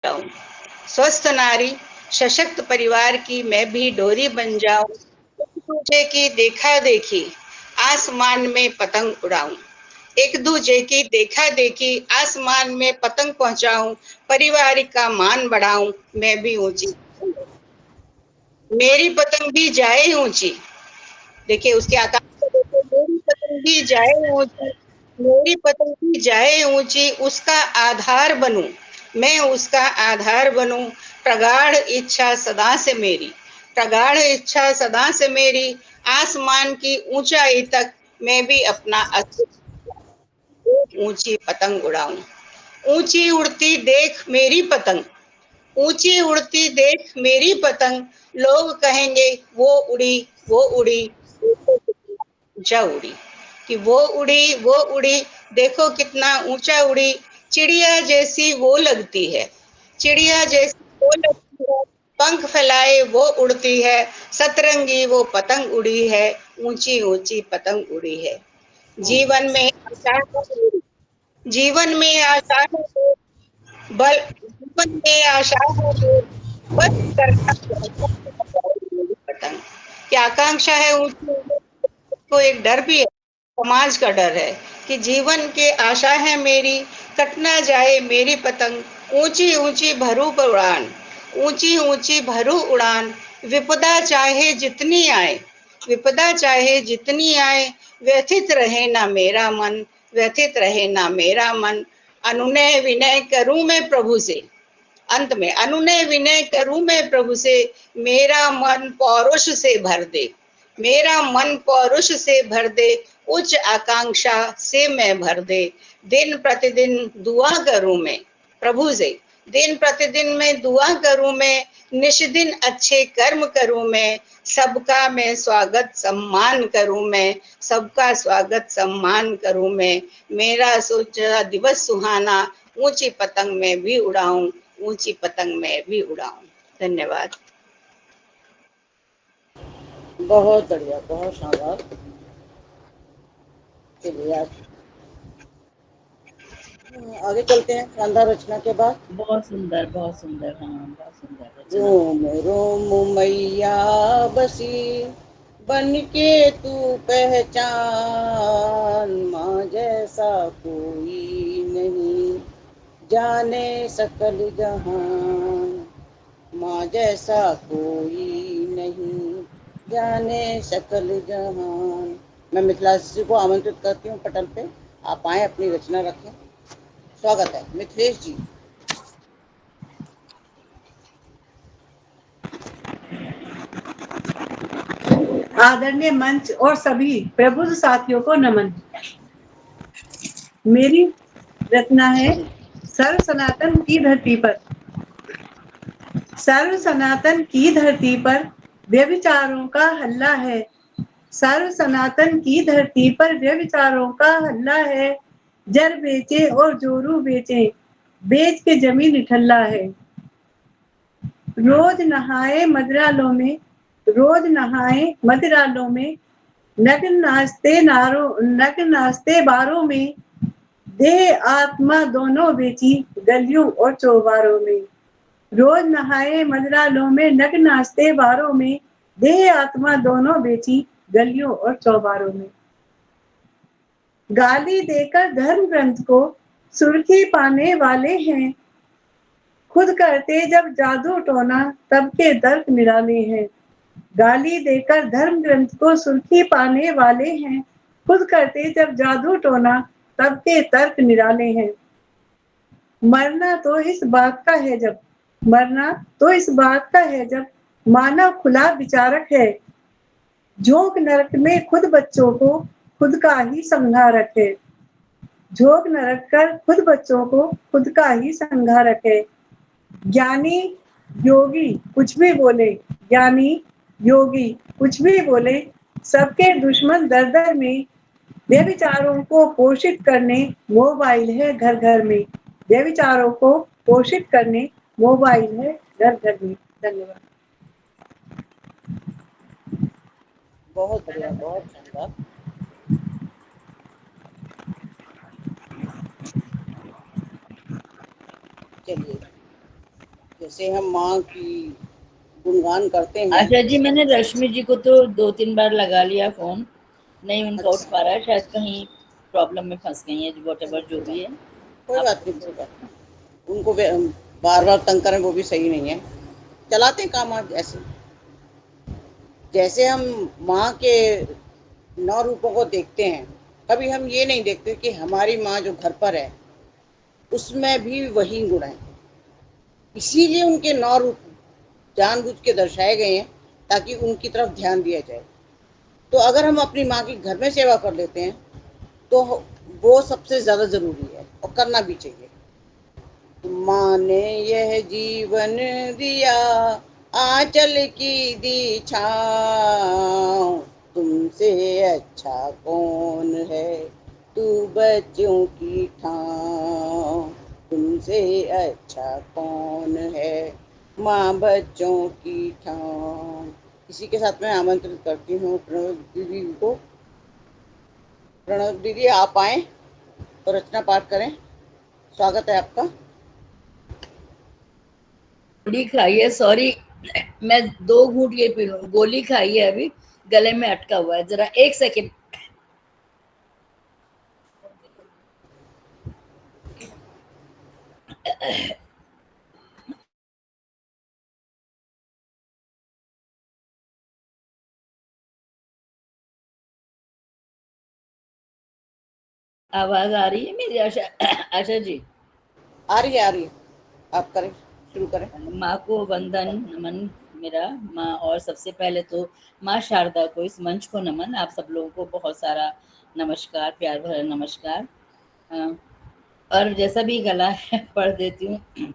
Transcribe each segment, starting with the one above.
जाऊं, स्वस्थ नारी सशक्त परिवार की मैं भी डोरी बन जाऊं, एक दूजे की देखा देखी आसमान में पतंग उड़ाऊं, एक दूजे की देखा देखी आसमान में पतंग पहुंचाऊं, पारिवारिक का मान बढ़ाऊं, मैं भी ऊंची, मेरी पतंग भी जाए ऊंची। देखिए उसके आकांक्षा देखिए, मेरी पतंग भी जाए ऊंची, मेरी पतंग भी जाए ऊंची, उसका आधार बनूं, मैं उसका आधार बनूं, प्रगाढ़ इच्छा सदा से मेरी, प्रगाढ़ इच्छा सदा से मेरी, आसमान की ऊंचाई तक मैं भी अपना ऊंची पतंग उड़ाऊं, ऊंची उड़ती देख मेरी पतंग, ऊंची उड़ती देख मेरी पतंग, लोग कहेंगे वो उड़ी, ऊंचा उड़ी, कि वो उड़ी, देखो कितना ऊंचा उड़ी, चिड़िया जैसी वो लगती है, चिड़िया जैसी वो लगती है, पंख फैलाए वो उड़ती है, सतरंगी वो पतंग उड़ी है, ऊंची ऊंची पतंग उड़ी है। जीवन में आशा है, जीवन में आशा है, बल जीवन में आशा है, बस करना पतंग की आकांक्षा है ऊंची, को एक डर भी है, समाज का डर है कि जीवन की आशा है मेरी, कट ना जाए मेरी पतंग, ऊंची ऊंची भरू पर उड़ान, ऊंची ऊंची भरू उड़ान, विपदा चाहे जितनी आए, विपदा चाहे जितनी आए, व्यथित रहे ना मेरा मन, व्यथित रहे ना मेरा मन, अनुनय विनय करूं मैं प्रभु से, अंत में अनुनय विनय करूं मैं प्रभु से, मेरा मन पौरुष से भर दे, मेरा मन पौरुष से भर दे, उच्च आकांक्षा से मैं भर दे, दिन प्रतिदिन दुआ करूं मैं प्रभु से, दिन प्रतिदिन मैं दुआ करूं मैं, निष्दिन अच्छे कर्म करूं मैं, सबका मैं स्वागत सम्मान करूं मैं, सबका स्वागत सम्मान करूं मैं, मेरा सोचा दिवस सुहाना, ऊंची पतंग में भी उड़ाऊं, ऊंची पतंग में भी उड़ाऊं। धन्यवाद। बहुत बढ़िया, बहुत शानदार। चलिए आगे चलते हैं शानदार रचना के बाद। बहुत सुंदर, बहुत सुंदर, हाँ बहुत सुंदर रचना। रोम रोम मैया बसी बन के तू पहचान, माँ जैसा कोई नहीं जाने सकल जहान, माँ जैसा कोई नहीं जाने सकल जहान। मैं मिथिलाश्री जी को आमंत्रित करती हूँ पटल पे, आप आए अपनी रचना रखें। स्वागत है मिथिलेश जी। आदरणीय मंच और सभी प्रबुद्ध साथियों को नमन। मेरी रचना है सर्व सनातन की धरती पर। सर्व सनातन की धरती पर व्यभिचारों का हल्ला है, सर्व सनातन की धरती पर व्यभिचारों का हल्ला है, जर बेचे और जोरू बेचे, बेच के जमीन निठल्ला है। रोज नहाए मदिरालों में, रोज नहाए मदिरालों में, नग्न नाचते बारों में, देह आत्मा दोनों बेची गलियों और चौबारों में। रोज नहाए मदिरालों में, नग्न नाचते बारों में, देह आत्मा दोनों बेची गलियों और चौबारों में। गाली देकर धर्म ग्रंथ को सुर्खी पाने वाले हैं, खुद करते जब जादू टोना तब के तर्क निराले हैं। गाली देकर धर्म ग्रंथ को सुर्खी पाने वाले हैं, खुद करते जब जादू टोना तब के तर्क निराले हैं। मरना तो इस बात का है जब, मरना तो इस बात का है जब मानव खुला विचारक है, झोंक नरक में खुद बच्चों को खुद का ही संहारक है, झोंक नरक कर खुद बच्चों को खुद का ही संहारक है। ज्ञानी योगी कुछ भी बोले, ज्ञानी योगी कुछ भी बोले, सबके दुश्मन दर दर में, व्यभिचारों को पोषित करने मोबाइल है घर घर में, व्यभिचारों को पोषित करने मोबाइल है घर घर में। धन्यवाद। बहुत बढ़िया, बहुत शानदार। चलिए जैसे हम माँ की गुणगान करते हैं। अच्छा जी, मैंने रश्मि जी को तो 2-3 बार लगा लिया फोन, नहीं उनका उठ अच्छा, पा रहा है, शायद कहीं प्रॉब्लम में फंस गई है, चलो वॉटेवर जो भी है। कोई आप बात नहीं, कोई बात नहीं। उनको बार बार तंग करें वो भी सही नहीं है। चलाते हैं काम आज ऐसे। जैसे हम माँ के 9 रूपों को देखते हैं, कभी हम ये नहीं देखते कि हमारी माँ जो घर पर है उसमें भी वही गुण है। इसीलिए उनके 9 रूप जानबूझ के दर्शाए गए हैं ताकि उनकी तरफ ध्यान दिया जाए। तो अगर हम अपनी माँ की घर में सेवा कर लेते हैं तो वो सबसे ज्यादा जरूरी है और करना भी चाहिए। माँ ने यह जीवन दिया, आंचल की दी छाँव, तुमसे अच्छा कौन है तू बच्चों की ठाव, तुमसे अच्छा कौन है माँ बच्चों की ठाव। इसी के साथ मैं आमंत्रित करती हूँ प्रणव दीदी को। प्रणव दीदी आप आए तो रचना पाठ करें। स्वागत है आपका। गोली खाई है, सॉरी, मैं 2 घूंट ये पी लूं, गोली खाई है अभी, गले में अटका हुआ है, जरा 1 सेकेंड। आवाज आ रही है मेरी आशा? आशा जी, आ रही है, आ रही है। आप करें, शुरू करें। माँ को वंदन नमन मेरा। माँ, और सबसे पहले तो माँ शारदा को, इस मंच को नमन। आप सब लोगों को बहुत सारा नमस्कार, प्यार भरा नमस्कार। और जैसा भी गला है पढ़ देती हूँ।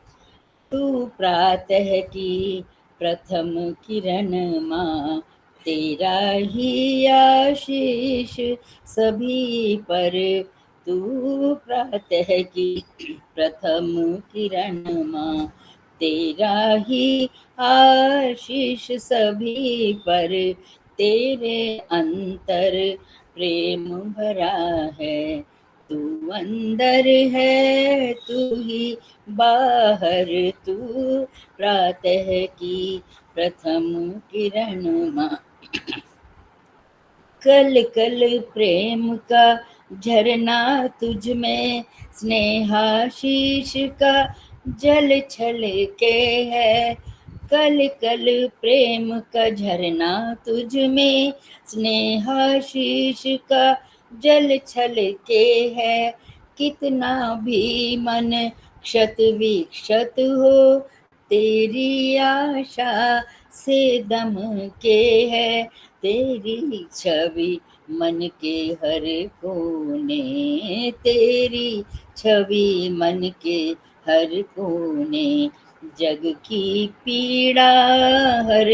तू प्रातः की प्रथम किरण माँ, तेरा ही आशीष सभी पर। तू प्रातः की प्रथम किरण माँ, तेरा ही आशीष सभी पर। तेरे अंतर प्रेम भरा है, तू अंदर है तू ही बाहर। तू प्रातः की प्रथम किरण माँ, कल कल प्रेम का झरना तुझ में, स्नेहाशीष का जल छल के है। कल कल प्रेम का झरना तुझ में, स्नेहाशीष का जल छल के है। कितना भी मन क्षत विक्षत हो, तेरी आशा से दम के है। तेरी छवि मन के हर कोने, तेरी छवि मन के हर कोने, जग की पीड़ा हर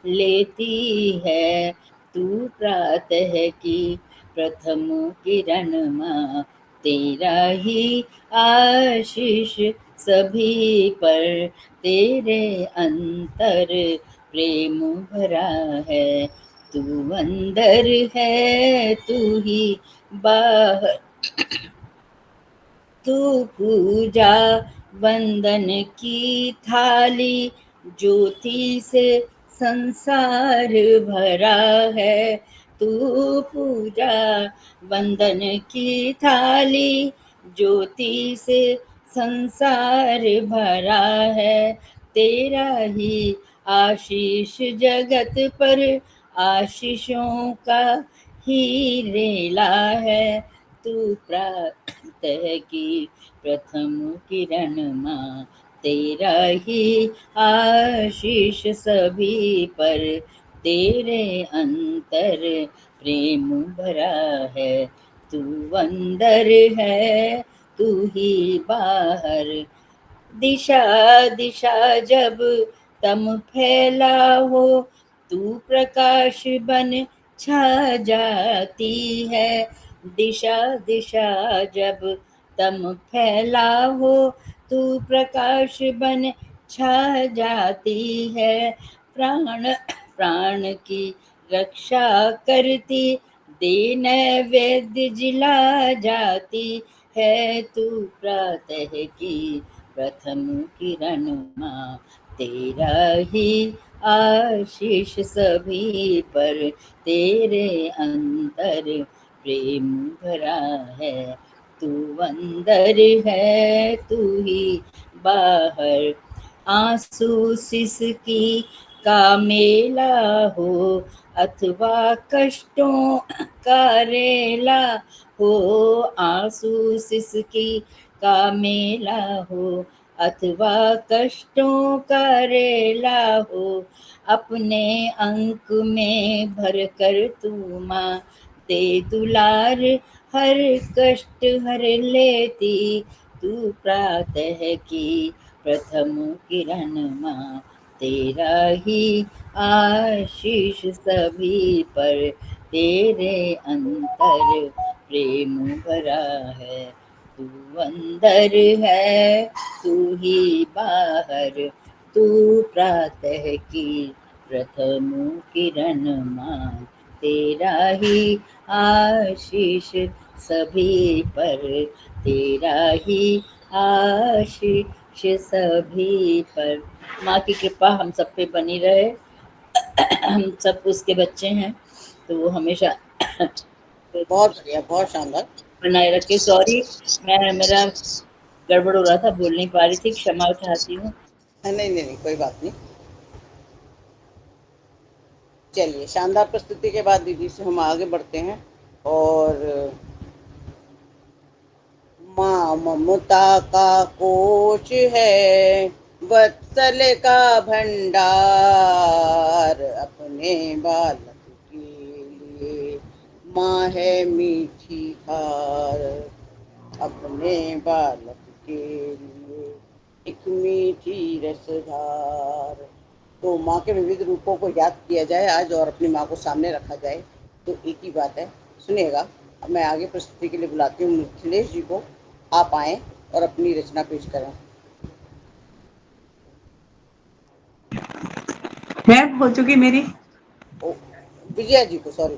लेती है। तू प्रातः की प्रथम किरण माँ, तेरा ही आशीष सभी पर। तेरे अंतर प्रेम भरा है, तू अंदर है तू ही बाहर। तू पूजा वंदन की थाली, ज्योति से संसार भरा है। तू पूजा वंदन की थाली, ज्योति से संसार भरा है। तेरा ही आशीष जगत पर, आशीषों का ही रेला है। तू प्रातः की प्रथम किरण माँ, तेरा ही आशीष सभी पर। तेरे अंतर प्रेम भरा है, तू अंदर है तू ही बाहर। दिशा दिशा जब तम फैला हो, तू प्रकाश बन छा जाती है। दिशा दिशा जब तम फैला हो, तू प्रकाश बन छा जाती है। प्राण प्राण की रक्षा करती, दे नैवेद्य जिला जाती है। तू प्रातः की प्रथम किरण माँ, तेरा ही आशीष सभी पर, तेरे अंतर प्रेम भरा है। तू अंदर है तू ही बाहर, आंसू सिसकी का मेला हो अथवा कष्टों का रेला हो, आंसू सिसकी का मेला हो अथवा कष्टों का रेला हो, अपने अंक में भर कर तू माँ दे दुलार, हर कष्ट हर लेती तू प्रातः की प्रथम किरण माँ। तेरा ही आशीष सभी पर, तेरे अंतर प्रेम भरा है। तू अंदर है तू ही बाहर, तू प्रातः की प्रथम किरण माँ। तेरा ही आशीष सभी पर, तेरा ही आशीष सभी पर। माँ की कृपा हम सब पे बनी रहे। हम सब उसके बच्चे हैं तो वो हमेशा बहुत बढ़िया, बहुत शानदार। बनाए रखे। सॉरी, मेरा गड़बड़ हो रहा था, बोल नहीं पा रही थी, क्षमा चाहती हूँ। नहीं नहीं नहीं, कोई बात नहीं। चलिए, शानदार प्रस्तुति के बाद दीदी से हम आगे बढ़ते हैं। और माँ ममता का कोश है, वत्सल का भंडार, अपने बालक के लिए माँ है मीठी हार, अपने बालक के लिए एक मीठी रसधार। तो माँ के विविध रूपों को याद किया जाए आज और अपनी माँ को सामने रखा जाए तो एक ही बात है। सुनिएगा, अब मैं आगे प्रस्तुति के लिए बुलाती हूँ मिथिलेश जी को। आप आए और अपनी रचना पेश करें। मैं हो चुकी मेरी। ओ, विजय जी को, सॉरी,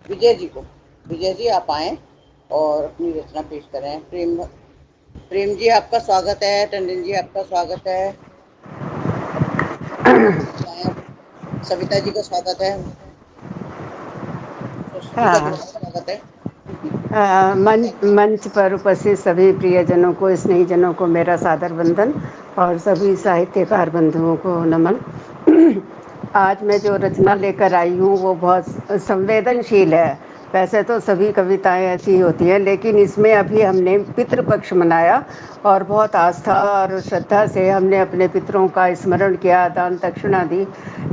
विजय जी को। विजय जी आप आए और अपनी रचना पेश करें। प्रेम जी आपका स्वागत है, टंडन जी आपका स्वागत है, सविता जी का स्वागत है, सरस्वती का हाँ, दोबारा स्वागत है। मंच पर उपस्थित सभी प्रियजनों को, स्नेहीजनों को मेरा सादर वंदन और सभी साहित्यकार बंधुओं को नमन। आज मैं जो रचना लेकर आई हूँ वो बहुत संवेदनशील है। वैसे तो सभी कविताएं ऐसी होती हैं, लेकिन इसमें अभी हमने पितृपक्ष मनाया और बहुत आस्था और श्रद्धा से हमने अपने पितरों का स्मरण किया, दान दक्षिणा दी।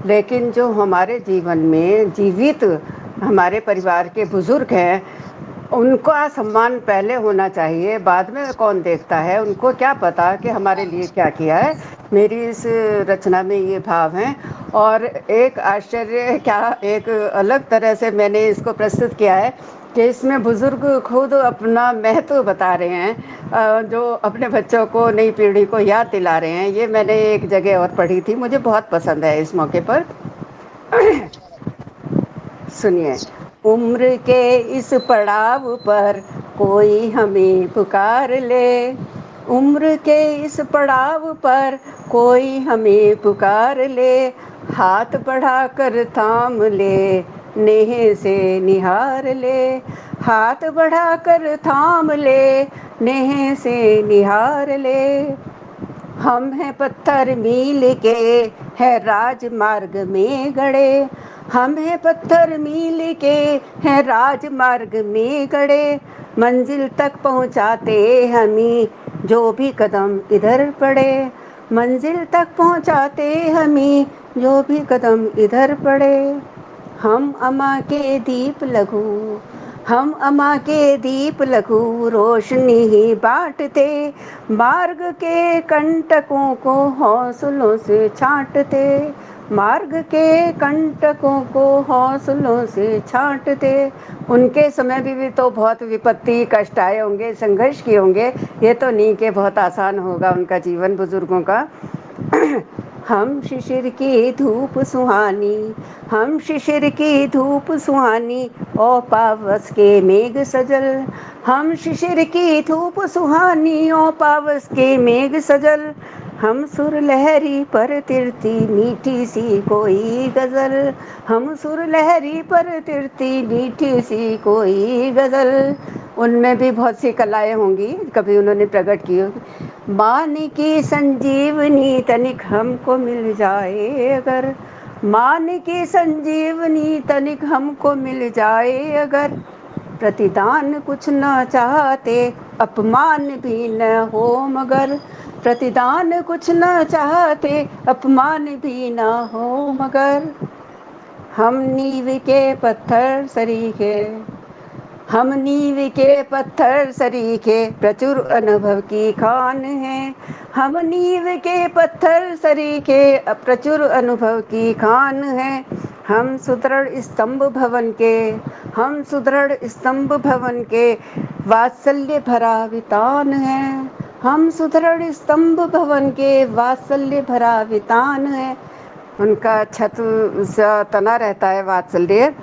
लेकिन जो हमारे जीवन में जीवित हमारे परिवार के बुजुर्ग हैं, उनका सम्मान पहले होना चाहिए, बाद में कौन देखता है। उनको क्या पता कि हमारे लिए क्या किया है। मेरी इस रचना में ये भाव हैं। और एक आश्चर्य क्या, एक अलग तरह से मैंने इसको प्रस्तुत किया है कि इसमें बुज़ुर्ग खुद अपना महत्व बता रहे हैं, जो अपने बच्चों को, नई पीढ़ी को याद दिला रहे हैं। ये मैंने एक जगह और पढ़ी थी, मुझे बहुत पसंद है इस मौके पर। सुनिए। उम्र के इस पड़ाव पर कोई हमें पुकार ले, उम्र के इस पड़ाव पर कोई हमें पुकार ले, हाथ बढ़ाकर थाम ले, नेह से निहार ले, हाथ बढ़ाकर थाम ले, नेह से निहार ले। हम हैं पत्थर मील के, है राजमार्ग में गड़े, हम हैं पत्थर मील के, हैं राजमार्ग में गड़े, मंजिल तक पहुंचाते हमें जो भी कदम इधर पड़े, मंजिल तक पहुंचाते हमें जो भी कदम इधर पड़े। हम अमा के दीप लघु, हम अमा के दीप लघु रोशनी ही बांटते, मार्ग के कंटकों को हौसलों से छांटते, मार्ग के कंटकों को हौसलों से छांटते। उनके समय भी तो बहुत विपत्ति कष्ट आए होंगे, संघर्ष किए होंगे। ये तो नहीं कि बहुत आसान होगा उनका जीवन, बुजुर्गों का। हम शिशिर की धूप सुहानी, हम शिशिर की धूप सुहानी, ओ पावस के मेघ सजल, हम शिशिर की धूप सुहानी, ओ पावस के मेघ सजल, हम सुर लहरी पर तिरती मीठी सी कोई गजल, हम सुर लहरी पर तिरती मीठी सी कोई गजल। उनमें भी बहुत सी कलाएं होंगी, कभी उन्होंने प्रकट की होगी। मान की संजीवनी तनिक हमको मिल जाए अगर, मान की संजीवनी तनिक हमको मिल जाए अगर, प्रतिदान कुछ न चाहते अपमान भी न हो मगर, प्रतिदान कुछ न चाहते अपमान भी न हो मगर। हम नींव के पत्थर सरीखे, हम नींव के पत्थर सरीखे प्रचुर अनुभव की खान हैं, हम नींव के पत्थर सरीखे प्रचुर अनुभव की खान हैं। हम सुदृढ़ स्तंभ भवन के, हम सुदृढ़ स्तंभ भवन के वात्सल्य भरा वितान हैं, हम सुदृढ़ स्तंभ भवन के वात्सल्य भरा वितान है। उनका छत सा तना रहता है वात्सल्य।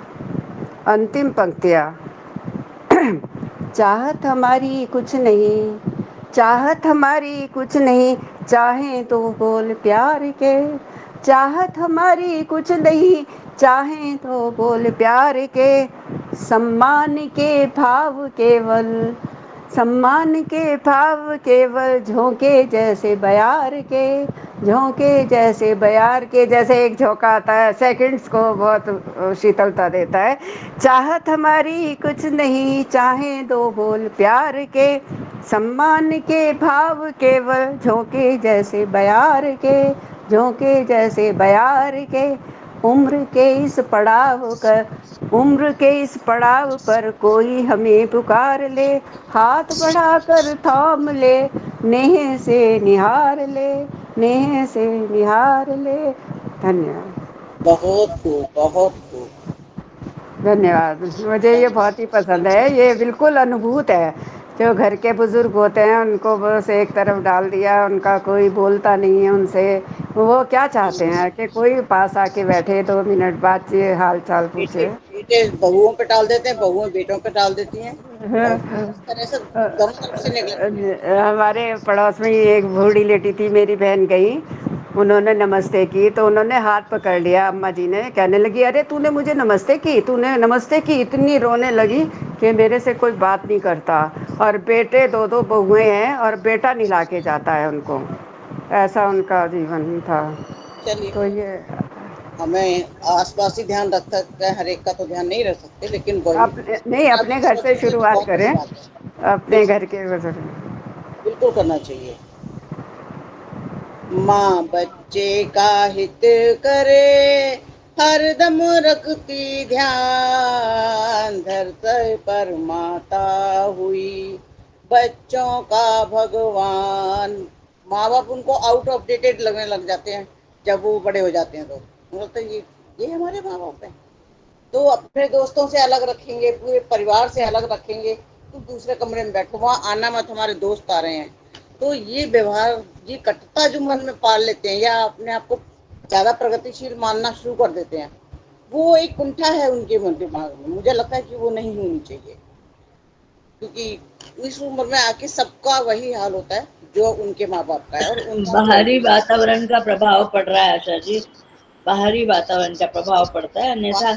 अंतिम पंक्तियाँ। चाहत हमारी कुछ नहीं, चाहत हमारी कुछ नहीं, चाहें तो बोल प्यार के, चाहत हमारी कुछ नहीं, चाहें तो बोल प्यार के। सम्मान के भाव केवल, सम्मान के भाव केवल झोंके जैसे बयार के, झोंके जैसे बयार के। जैसे एक झोंका आता है, सेकंड्स को बहुत शीतलता देता है। चाहत हमारी कुछ नहीं, चाहें दो बोल प्यार के, सम्मान के भाव केवल झोंके जैसे बयार के, झोंके जैसे बयार के। उम्र के इस पड़ाव कर, उम्र के इस पड़ाव पर कोई हमें पुकार ले, हाथ बढ़ाकर थाम ले, नेह से निहार ले, नेह से निहार ले। धन्यवाद। बहुत खूब, बहुत खूब। धन्यवाद। मुझे ये बहुत ही पसंद है, ये बिल्कुल अनुभूत है। जो घर के बुजुर्ग होते हैं उनको बस एक तरफ डाल दिया, उनका कोई बोलता नहीं है उनसे। वो क्या चाहते हैं कि कोई पास आके बैठे, 2 मिनट बाद ये हाल चाल बेटे पूछे। बेटे बहुओं पे टाल देते हैं, बहुएं बेटों पे टाल देती हैं, और इस तरह से दोनों तरफ से नेगलेक्ट होता है। हमारे पड़ोस में ही एक बूढ़ी लेटी थी, मेरी बहन गई, उन्होंने नमस्ते की तो उन्होंने हाथ पकड़ लिया। अम्मा जी ने कहने लगी, अरे तूने मुझे नमस्ते की, तूने नमस्ते की। इतनी रोने लगी कि मेरे से कोई बात नहीं करता। और बेटे 2 2 बहुएं हैं और बेटा निला के जाता है उनको। ऐसा उनका जीवन था। चलिए, तो ये हमें आसपास ही ध्यान रख सकते हैं, हर एक का तो ध्यान नहीं रख सकते, लेकिन वही अपने नहीं, आप अपने घर से सोचते हैं तो शुरुआत बहुत बड़ी करें, बात है। अपने बिल्कुल, घर के वजह। बिल्कुल करना चाहिए। माँ बच्चे का हित करे, हरदम रखती ध्यान, धरती पर माता हुई बच्चों का भगवान। माँ बाप उनको आउट ऑफ डेटेड लगने लग जाते हैं जब वो बड़े हो जाते हैं, तो बोलते हैं ये हमारे माँ बाप हैं। तो अपने दोस्तों से अलग रखेंगे, पूरे परिवार से अलग रखेंगे, तो दूसरे कमरे में बैठो, वहां आना मत, हमारे दोस्त आ रहे हैं। तो ये व्यवहार, ये कटुता जो मन में पाल लेते हैं या अपने आप को ज्यादा प्रगतिशील मानना शुरू कर देते हैं, वो एक कुंठा है उनके मन दिमाग में। मुझे लगता है कि वो नहीं होनी चाहिए, क्योंकि इस उम्र में आके सबका वही हाल होता है जो उनके माँ बाप का है, और उनका बाहरी वातावरण का प्रभाव पड़ रहा है आशा जी, बाहरी वातावरण का प्रभाव पड़ता है। अन्यथा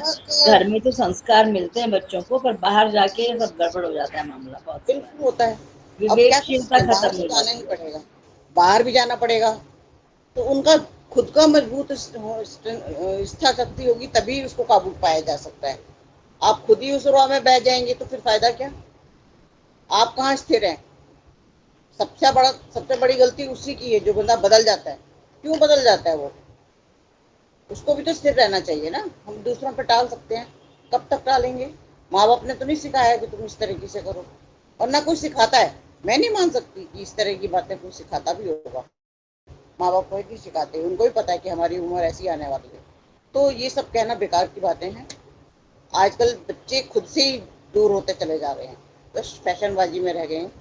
घर में तो संस्कार मिलते हैं बच्चों को, पर बाहर जाके सब गड़बड़ हो जाता है मामला बहुत सी बार। बिल्कुल होता है। अब क्या कर विवेकशीलता सकते हैं, बाहर खत्म तो हो जाना ही जाती है। पड़ेगा, बाहर भी जाना पड़ेगा। तो उनका खुद का मजबूत इच्छा शक्ति होगी, तभी उसको काबू पाया जा सकता है। आप खुद ही उस राह में बह जाएंगे तो फिर फायदा क्या? आप कहाँ स्थिर हैं? सबसे बड़ी गलती उसी की है जो बंदा बदल जाता है। क्यों बदल जाता है वो? उसको भी तो स्थिर रहना चाहिए ना। हम दूसरों पर टाल सकते हैं, कब तक टालेंगे? माँ बाप ने तो नहीं सिखाया कि तुम इस तरीके से करो, और ना कोई सिखाता है। मैं नहीं मान सकती कि इस तरह की बातें कोई सिखाता भी होगा। माँ बाप को नहीं सिखाते, उनको भी पता है कि हमारी उम्र ऐसी आने वाली है। तो ये सब कहना बेकार की बातें हैं। आजकल बच्चे खुद से ही दूर होते चले जा रहे हैं, बस फैशनबाजी में रह गए हैं,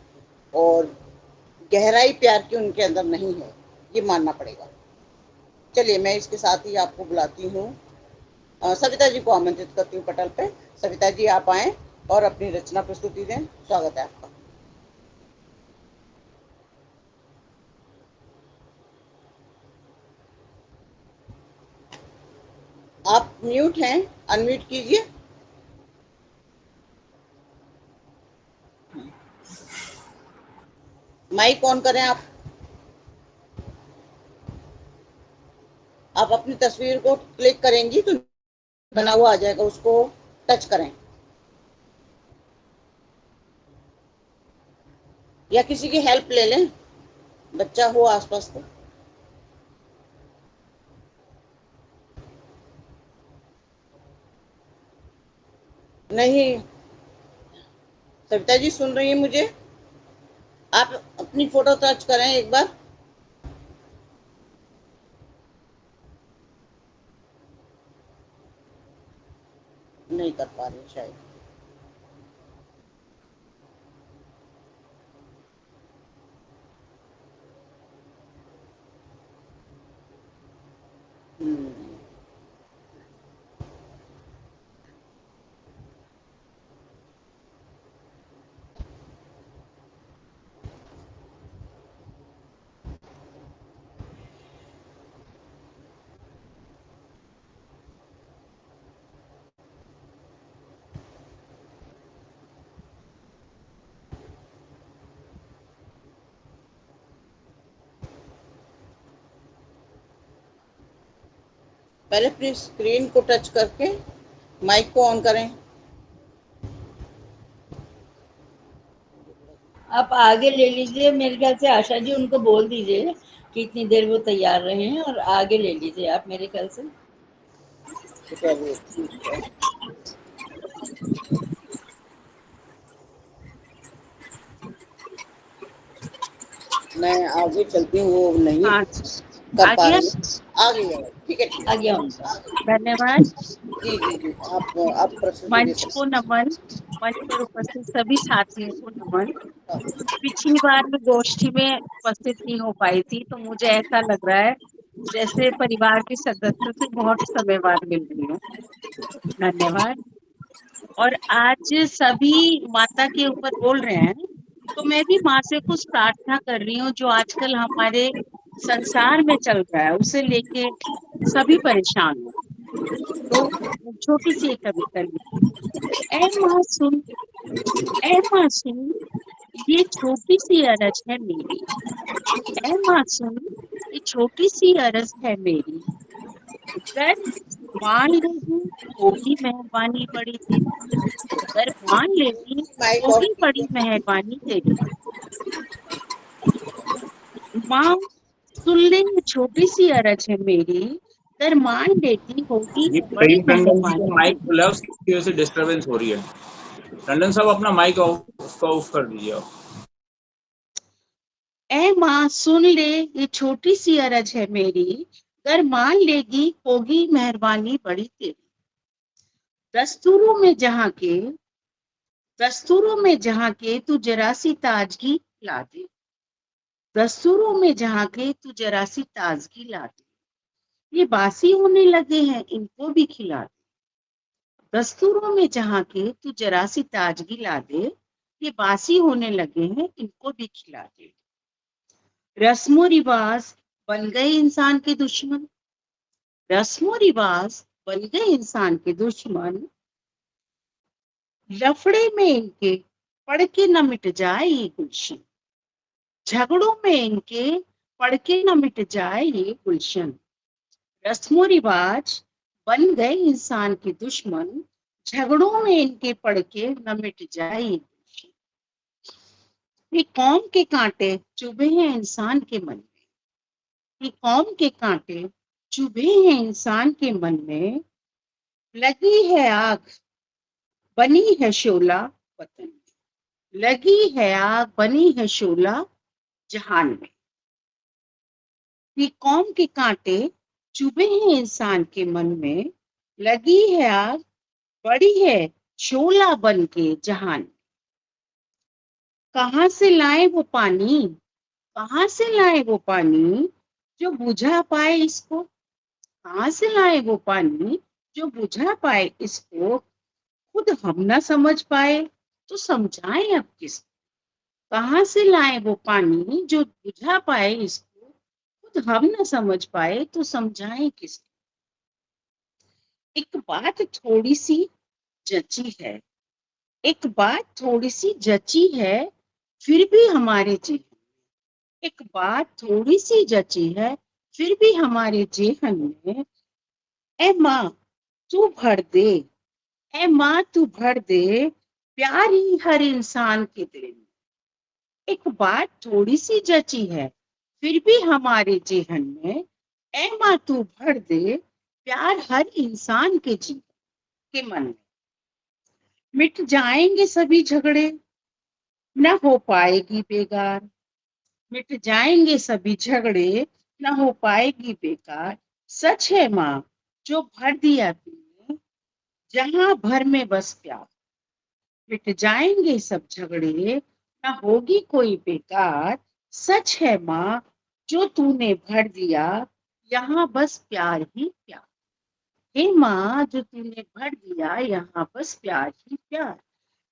और गहराई प्यार की उनके अंदर नहीं है, ये मानना पड़ेगा। चलिए, मैं इसके साथ ही आपको बुलाती हूँ, सविता जी को आमंत्रित करती हूँ पटल पे। सविता जी, आप आए और अपनी रचना प्रस्तुति दें। स्वागत है आपका। आप म्यूट हैं, अनम्यूट कीजिए। माइक ऑन करें आप अपनी तस्वीर को क्लिक करेंगी तो बना हुआ आ जाएगा, उसको टच करें, या किसी की हेल्प ले लें, बच्चा हो आसपास तो। नहीं, सविता जी सुन रही है मुझे? आप अपनी फोटो टच करें एक बार। नहीं कर पा रही शायद। हम्म, पहले अपनी स्क्रीन को टच करके माइक को ऑन करें। आप आगे ले लीजिए, मेरे ख्याल से आशा जी उनको बोल दीजिए कि इतनी देर वो तैयार रहे हैं और आगे ले लीजिए आप, मेरे ख्याल से। चलिए ठीक है, मैं आगे चलती हूँ, वो नहीं हाँ, कर आ पा गया। रही है। आ गई है, ठीक है ठीक आ है। गया उनका। धन्यवाद। जी जी जी, आप प्रस्तुति दे मंच सकते को नमन। मंच पर उपस्थित सभी साथियों को नमन। पिछली बार मैं गोष्ठी में उपस्थित नहीं हो पाई थी, तो मुझे ऐसा लग रहा है जैसे परिवार के सदस्यों से बहुत समय बाद मिल रही हूँ। धन्यवाद। और आज सभी माता के ऊपर बोल रहे हैं, तो मैं भी माँ से कुछ प्रार्थना कर रही हूँ जो आजकल हमारे संसार में चल रहा है, उसे लेके सभी परेशान हैं। तो छोटी सी एक कविता लिखी। ऐ माँ सुन, ऐ माँ सुन, ये छोटी सी अरज है मेरी। ऐ माँ सुन, ये छोटी सी अरज है मेरी। अगर मान लेगी होगी मेहरबानी बड़ी तेरी। अगर मान लेगी माइक ऑफ होगी बड़ी कीजिए। मेहरबानी तेरी। माँ सुन ले, ये छोटी सी अरज है मेरी। अगर मान लेगी होगी ये बड़ी प्रेम टंडन जी मेहरबानी का माइक तेरी। खुला है, उसकी वजह से डिस्टरबेंस हो रही है। टंडन साहब अपना माइक ऑफ कर दीजिए आप। ऐ माँ सुन ले, ये छोटी सी अरज है मेरी। अगर मान लेगी होगी मेहरबानी बड़ी तेरी। दस्तूरों में जहाँ के, दस्तूरों में जहाँ के तू जरा सी ताजगी ला दे। दस्तूरों में जहाँ के तू जरा सी ताजगी ला दे। ये बासी होने लगे हैं, इनको भी खिला दे। दस्तूरों में जहाँ के तू जरा सी ताजगी ला दे। ये बासी होने लगे हैं, इनको भी खिला दे। रस्मो रिवाज बन गए इंसान के दुश्मन। रस्मो रिवाज बन गए इंसान के दुश्मन। लफड़े में इनके पढ़ के न मिट जाए ये गुलशन। झगड़ों में इनके पढ़ के न मिट जाए ये गुलशन। रस्मो रिवाज बन गए इंसान के दुश्मन। झगड़ों में इनके पढ़ के न मिट जाए ये गुलशन। ये कौम के कांटे चुभे हैं इंसान के मन में। ये कौम के कांटे चुभे हैं इंसान के मन में। लगी है आग, बनी है शोला वतन में। लगी है आग, बनी है शोला जहान में। ये कौम के कांटे चुभे हैं इंसान के मन में। लगी है आग, बड़ी है शोला बन के जहान। कहाँ से लाए वो पानी, कहाँ से लाए वो पानी जो बुझा पाए इसको। कहाँ से लाए वो पानी जो बुझा पाए इसको। खुद हम ना समझ पाए तो समझाएं अब किसको। कहाँ से लाए वो पानी जो बुझा पाए इसको। खुद हम ना समझ पाए तो समझाएं किसको। एक बात थोड़ी सी जची है, एक बात थोड़ी सी जची है, फिर भी हमारे जेहन, एक बात थोड़ी सी जची है, फिर भी हमारे जेहन में, ए माँ तू भर दे, ए माँ तू भर दे प्यार ही हर इंसान के दिल में। एक बात थोड़ी सी जची है, फिर भी हमारे जेहन में, ए माँ तू भर दे प्यार हर इंसान के मन में। मिट जाएंगे सभी झगड़े, न हो पाएगी बेगार, मिट जाएंगे सभी झगड़े, न हो पाएगी बेकार। सच है माँ जो भर दिया तूने, जहां भर में बस प्यार। मिट जाएंगे सब झगड़े, न होगी कोई बेकार। सच है माँ जो तूने भर दिया, यहाँ बस प्यार ही प्यार। हे माँ जो तूने भर दिया, यहाँ बस प्यार ही प्यार।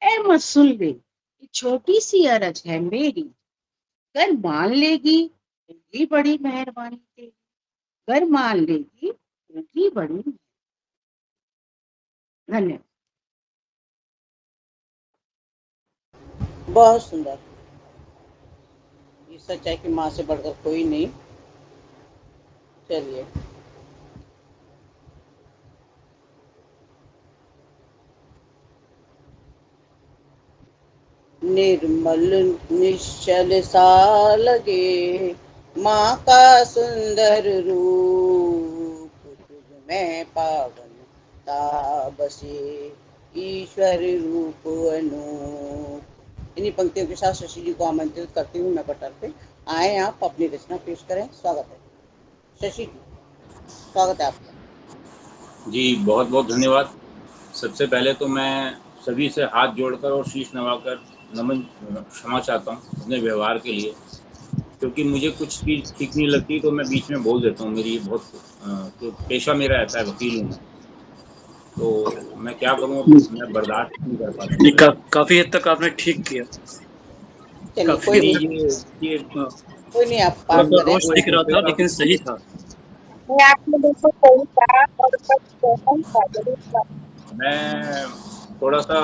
ऐ माँ सुन ले, ये छोटी सी अरज है मेरी, कर मान लेगी होगी बड़ी मेहरबानी तेरी, कर मान लेगी होगी बड़ी। धन्यवाद। बहुत सुंदर। ये सच है कि माँ से बढ़कर कोई नहीं। चलिए, निर्मल निश्चल सा लगे माँ का सुंदर रूप, तुझ में पावनता बसे ईश्वर रूप अनूप। इन्हीं पंक्तियों के साथ शशि जी को आमंत्रित करती हूँ मैं पटल पे। आए आप अपनी रचना पेश करें। स्वागत है शशि जी, स्वागत है आपका। जी बहुत बहुत धन्यवाद। सबसे पहले तो मैं सभी से हाथ जोड़कर और शीश नवाकर नमन क्षमा चाहता हूँ अपने व्यवहार के लिए, क्योंकि मुझे कुछ चीज़ ठीक नहीं लगती तो मैं बीच में बोल देता हूँ। मेरी बहुत तो पेशा मेरा ऐसा है, वकील हूँ मैं, तो मैं क्या करूँ, मैं बर्दाश्त नहीं कर पाता जी, हूँ ऐसा। काफी हद तक आपने ठीक किया। चलिए काफी कोई नहीं, नहीं, ये कोई नहीं, आप थोड़ा पाठ सा करें। रोष थोड़ी दिख रहा था गोप्यता लेकिन सही था। मैं आपने बिल्कुल सही कहा और बस सहमत था, जरूर था। मैं थोड़ा सा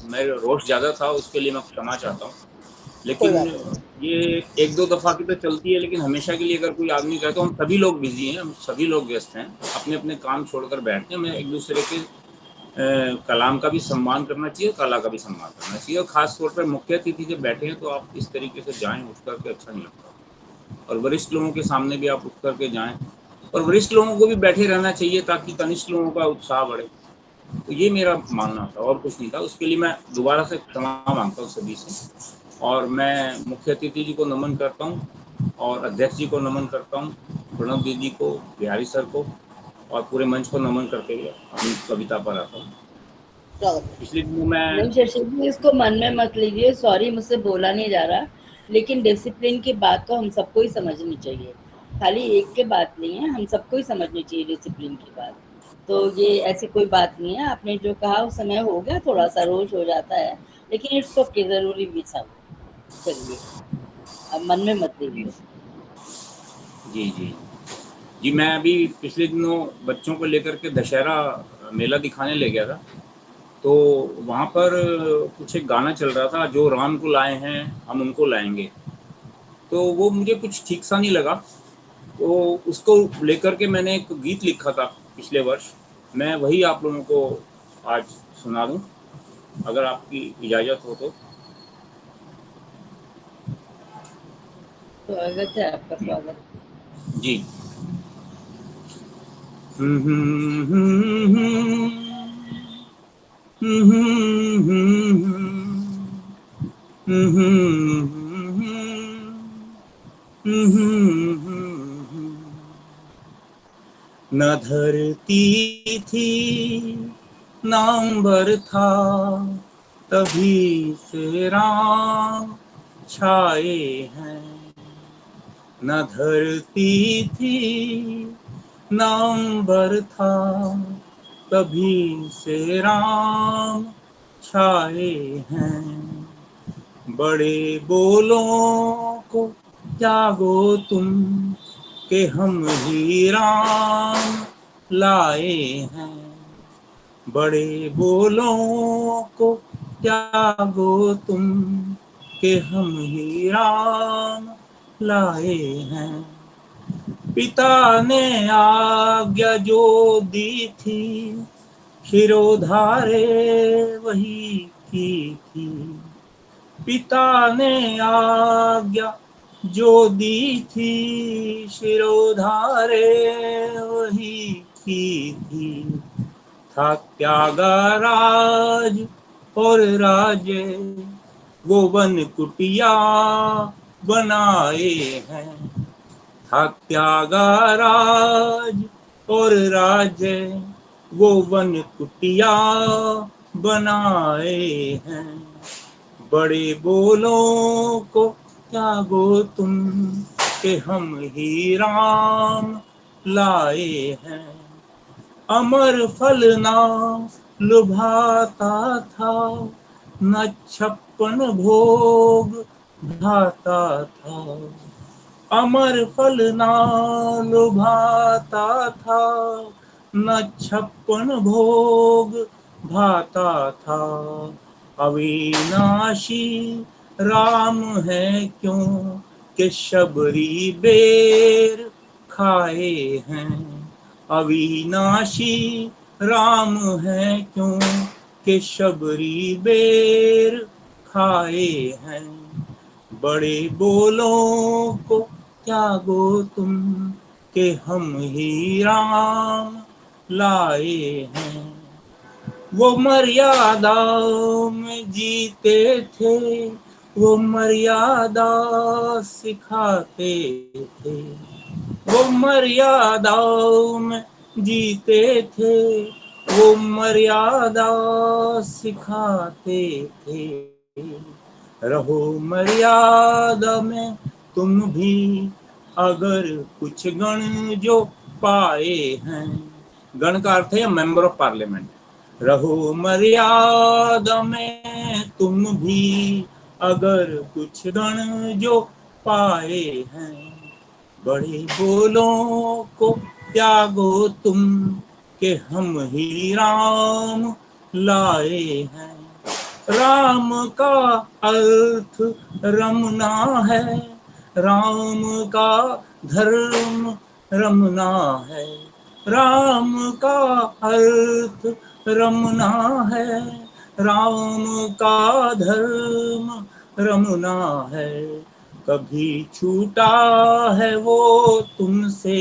मेरे रोष ज़्यादा था, उसके लिए मैं क्षमा चाहता हूँ। कोई लेकिन बात नहीं। ये एक दो दफ़ा की तो चलती है, लेकिन हमेशा के लिए अगर कोई आदमी कहता, हम सभी लोग बिजी हैं, हम सभी लोग व्यस्त हैं, अपने अपने काम छोड़कर बैठते हैं। मैं एक दूसरे के कलाम का भी सम्मान करना चाहिए, कला का भी सम्मान करना चाहिए, और ख़ास तौर पर मुख्य अतिथि जब बैठे हैं तो आप इस तरीके से जाएं उठ करके, अच्छा नहीं लगता। और वरिष्ठ लोगों के सामने भी आप उठ करके जाएं, और वरिष्ठ लोगों को भी बैठे रहना चाहिए ताकि कनिष्ठ लोगों का उत्साह बढ़े। तो ये मेरा मानना था और कुछ नहीं था। उसके लिए मैं दोबारा से क्षमा मांगता हूँ सभी से, और मैं मुख्य अतिथि जी को नमन करता हूँ और अध्यक्ष जी को नमन करता हूँ, प्रणव दीदी को, बिहारी सर को, और पूरे मंच को नमन करते हुए अपनी कविता पर आता हूँ। स्वागत है। पिछले दिनों मैं नहीं शशि जी, इसको मन में मत लीजिए, सॉरी मुझसे बोला नहीं जा रहा, लेकिन डिसिप्लिन की बात तो हम सबको ही समझनी चाहिए, खाली एक के बात नहीं है, हम सबको ही समझनी चाहिए डिसिप्लिन की बात। तो ये ऐसी कोई बात नहीं है, आपने जो कहा उस समय हो गया, थोड़ा सा रोष हो जाता है, लेकिन इट्स ओके, जरूरी भी सब। चलिए, अब मन में मत लीजिए। जी जी जी, मैं अभी पिछले दिनों बच्चों को लेकर के दशहरा मेला दिखाने ले गया था, तो वहाँ पर कुछ एक गाना चल रहा था, जो राम को लाए हैं हम उनको लाएंगे। तो वो मुझे कुछ ठीक सा नहीं लगा, तो उसको लेकर के मैंने एक गीत लिखा था पिछले वर्ष। मैं वही आप लोगों को आज सुना दूं, अगर आपकी इजाज़त हो तो। स्वागत है आपका, स्वागत। जी। न धरती थी न अंबर था, तभी से राम छाए हैं। न धरती थी न अंबर था, तभी से राम छाए हैं। बड़े बोलों को जागो तुम, कि हम ही राम लाए हैं। बड़े बोलों को त्यागो तुम कि हम ही राम लाए हैं। पिता ने आज्ञा जो दी थी शिरोधारे वही की थी। पिता ने आज्ञा जो दी थी शिरोधारे वही की थी। था त्यागा राज और राजे वो वन कुटिया बनाए हैं। था त्यागा राज और राजे वो वन कुटिया बनाए हैं। बड़े बोलों को त्यागो तुम कि हम ही राम लाए हैं। अमर फल ना लुभाता था न 56 भोग भाता था। अमर फल ना लुभाता था न 56 भोग भाता था। अविनाशी राम है क्यों कि शबरी बेर खाए हैं। अविनाशी राम है क्यों कि शबरी बेर खाए हैं। बड़े बोलों को त्यागो तुम कि हम ही राम लाए हैं। वो मर्यादा में जीते थे वो मर्यादा सिखाते थे। वो मर्यादा में जीते थे वो मर्यादा सिखाते थे। रहो मर्यादा में तुम भी अगर कुछ गण जो पाए हैं। गण का अर्थ है मेंबर ऑफ पार्लियामेंट। रहो मर्यादा में तुम भी अगर कुछ गण जो पाए हैं। बड़े बोलों को त्यागो तुम कि हम ही राम लाए हैं। राम का अर्थ रमना है राम का धर्म रमना है। राम का अर्थ रमना है राम का धर्म रमना है। कभी छूटा है वो तुमसे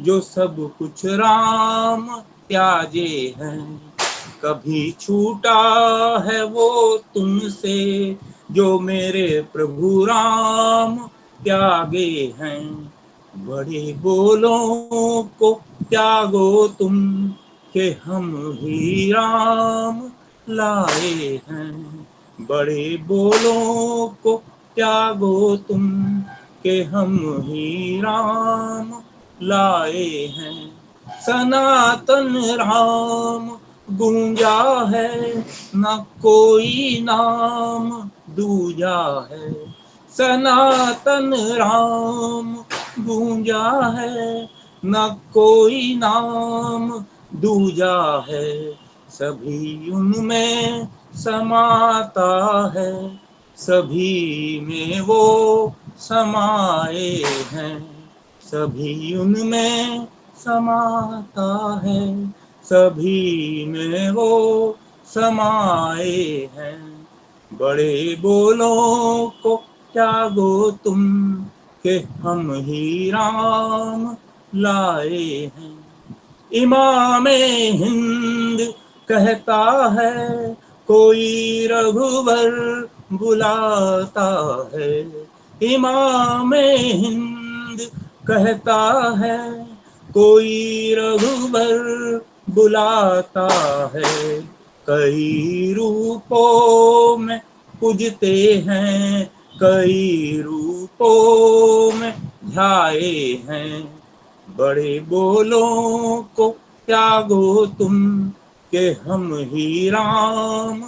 जो सब कुछ राम त्याजे हैं। कभी छूटा है वो तुमसे जो मेरे प्रभु राम त्यागे हैं। बड़े बोलों को त्यागो तुम कि हम ही राम लाए हैं। बड़े बोलों को त्यागो तुम कि हम ही राम लाए हैं। सनातन राम गूंजा है न कोई नाम दूजा है। सनातन राम गूंजा है न कोई नाम दूजा है। सभी उनमें समाता है सभी में वो समाए हैं। सभी उनमें समाता है सभी में वो समाए हैं। बड़े बोलों को त्यागो तुम कि हम ही राम लाए हैं। इमामे हिंद कहता है कोई रघुवर बुलाता है। इमामे हिंद कहता है कोई रघुवर बुलाता है। कई रूपों में पूजते हैं कई रूपों में ध्याए हैं। बड़े बोलों को त्यागो तुम कि हम ही राम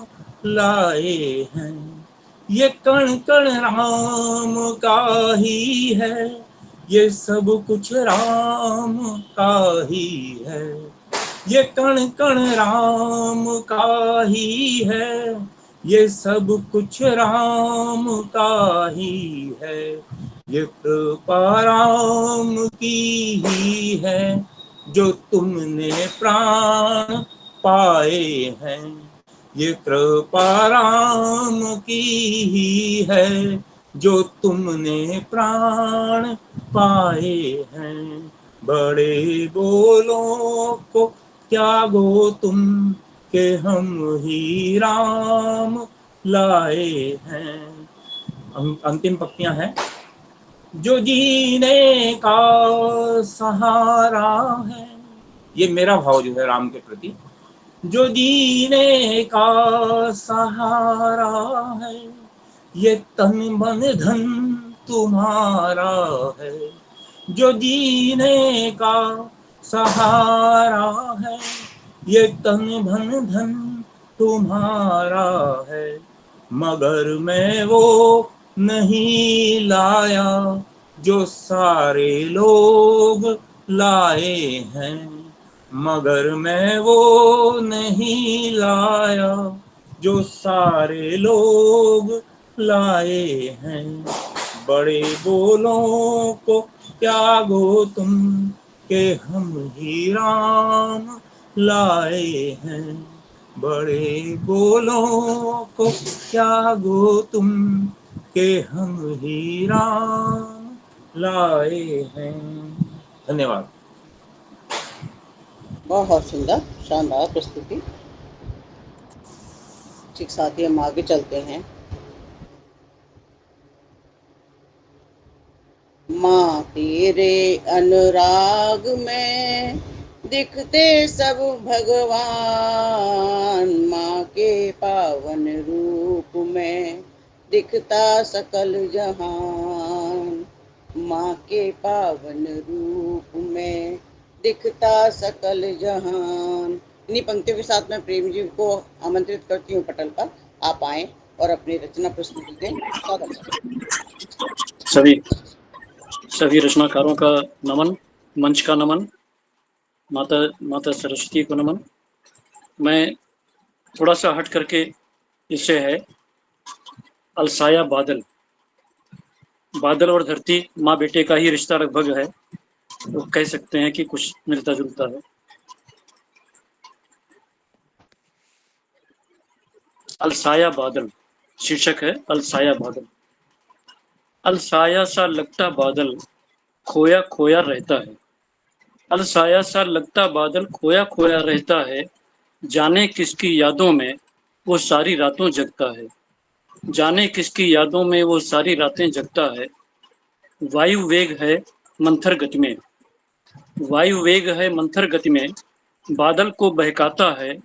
लाए हैं। ये कण कण राम का ही है ये सब कुछ राम का ही है। ये कण कण राम का ही है, ये सब कुछ राम का ही है, ये कृपा राम की ही है, जो तुमने प्राण पाए हैं। ये कृपा राम की ही है, जो तुमने प्राण पाए हैं। बड़े बोलों को त्यागो तुम, के हम ही राम लाए हैं। अंतिम पंक्तियां हैं। जो जीने का सहारा है, ये मेरा भाव जो है राम के प्रति, जो जीने का सहारा है, ये तन मन धन तुम्हारा है। जो जीने का सहारा है, ये तन मन धन तुम्हारा है। मगर मैं वो नहीं लाया जो सारे लोग लाए हैं, मगर मैं वो नहीं लाया जो सारे लोग लाए हैं। बड़े बोलों को त्यागो तुम, के हम ही राम लाए हैं। बड़े बोलों को त्यागो तुम, के हम ही राम लाए हैं। धन्यवाद। बहुत सुंदर, शानदार प्रस्तुति। ठीक साथी, हम आगे चलते हैं। माँ तेरे अनुराग में दिखते सब भगवान, माँ के पावन रूप में दिखता सकल जहान, माँ के पावन रूप में दिखता सकल जहान। इन्हीं पंक्तियों के साथ मैं प्रेम जी को आमंत्रित करती हूँ पटल पर, आप आए और अपनी रचना प्रस्तुति दें। स्वागत है। सभी रचनाकारों का नमन, मंच का नमन, माता सरस्वती को नमन। मैं थोड़ा सा हट करके इसे है अलसाया बादल। बादल और धरती माँ बेटे का ही रिश्ता लगभग है, तो कह सकते हैं कि कुछ मिलता जुलता है। अलसाया बादल शीर्षक है, अलसाया बादल। अलसाया सा लगता बादल खोया खोया रहता है, अलसाया सा लगता बादल खोया खोया रहता है, जाने किसकी यादों में वो सारी रातों जगता है, जाने किसकी यादों में वो सारी रातें जगता है। वायु वेग है मंथर गति में, वायु वेग है मंथर गति में, बादल को बहकाता है,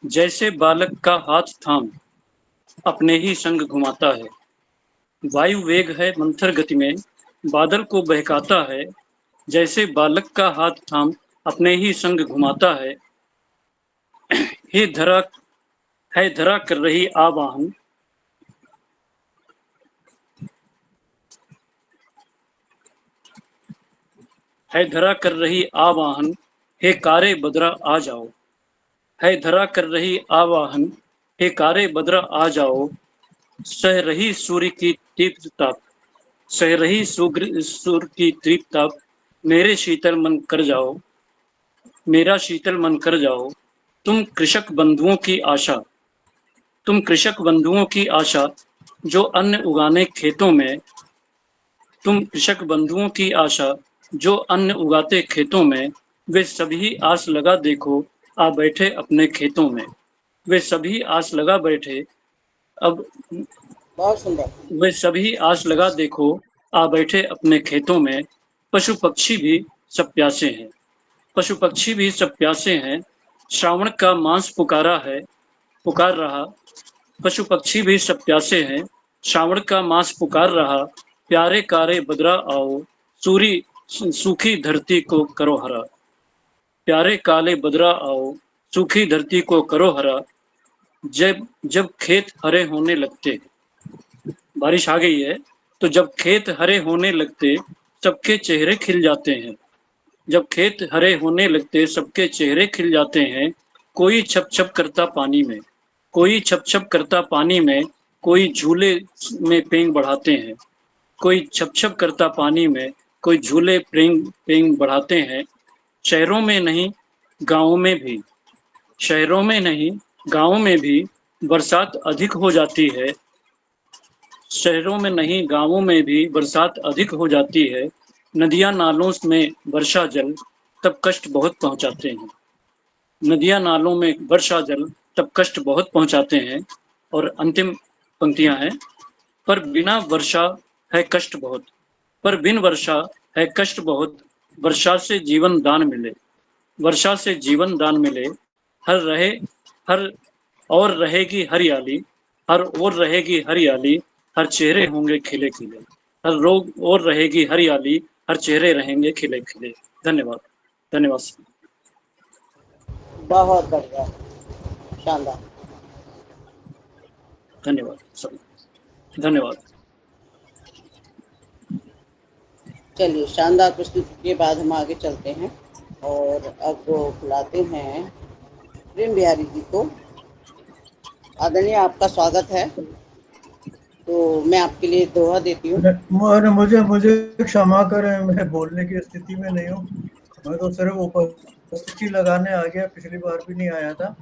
जैसे बालक का हाथ थाम अपने ही संग घुमाता है। वायु वेग है मंथर गति में, बादल को बहकाता है, जैसे बालक का हाथ थाम अपने ही संग घुमाता है। हे धरा है धरा कर रही आवाहन, है धरा कर रही आवाहन, हे कारे बदरा आ जाओ, है धरा कर रही आवाहन, हे कारे बदरा आ जाओ। सह रही सूर्य की तीव्र ताप, सह रही सूर्य की तीव्र ताप, मेरे शीतल मन कर जाओ, मेरा शीतल मन कर जाओ। तुम कृषक बंधुओं की आशा, तुम कृषक बंधुओं की आशा, जो अन्न उगाने खेतों में, तुम कृषक बंधुओं की आशा, जो अन्न उगाते खेतों में, वे सभी आस लगा देखो आ बैठे अपने खेतों में, वे सभी आस लगा बैठे अब बहुत सुंदर। वे सभी आस लगा देखो आ बैठे अपने खेतों में। पशु पक्षी भी सब प्यासे हैं, पशु पक्षी भी सब प्यासे हैं, श्रावण का मांस पुकारा है, पुकार रहा। पशु पक्षी भी सब प्यासे हैं, श्रावण का मांस पुकार रहा। प्यारे कारे बदरा आओ, सूखी धरती को करो हरा, प्यारे काले बदरा आओ, सूखी धरती को करो हरा। जब जब खेत हरे होने लगते, बारिश आ गई है, तो जब खेत हरे होने लगते सबके चेहरे खिल जाते हैं, जब खेत हरे होने लगते सबके चेहरे खिल जाते हैं, कोई छप छप करता पानी में, कोई छप छप करता पानी में, कोई झूले में पेंग बढ़ाते हैं, कोई छप छप करता पानी में, कोई झूले पेंग पेंग बढ़ाते हैं। शहरों में नहीं गाँवों में भी, शहरों में नहीं गाँवों में भी बरसात अधिक हो जाती है। शहरों में नहीं गाँवों में भी बरसात अधिक हो जाती है। नदियाँ नालों में वर्षा जल तब कष्ट बहुत पहुँचाते हैं। नदियाँ नालों में वर्षा जल तब कष्ट बहुत पहुँचाते हैं। और अंतिम पंक्तियाँ हैं, पर बिना वर्षा है कष्ट बहुत, पर बिन वर्षा है कष्ट बहुत, वर्षा से जीवन दान मिले, वर्षा से जीवन दान मिले, हर रहे हर और रहेगी हरियाली, हर और रहेगी हरियाली, हर चेहरे होंगे खिले खिले, हर रोग और रहेगी हरियाली, हर चेहरे रहेंगे खिले खिले। धन्यवाद। धन्यवाद। बहुत बढ़िया, शानदार। धन्यवाद सभी, धन्यवाद। चलिए, शानदार प्रस्तुति के बाद हम आगे चलते हैं और अब बुलाते हैं प्रेम बिहारी जी को। आदरणीय, आपका स्वागत है। तो मैं आपके लिए दोहा देती हूँ। अरे मुझे मुझे क्षमा करें, मैं बोलने की स्थिति में नहीं हूँ। मैं तो सिर्फ उपस्थिति लगाने आ गया, पिछली बार भी नहीं आया था।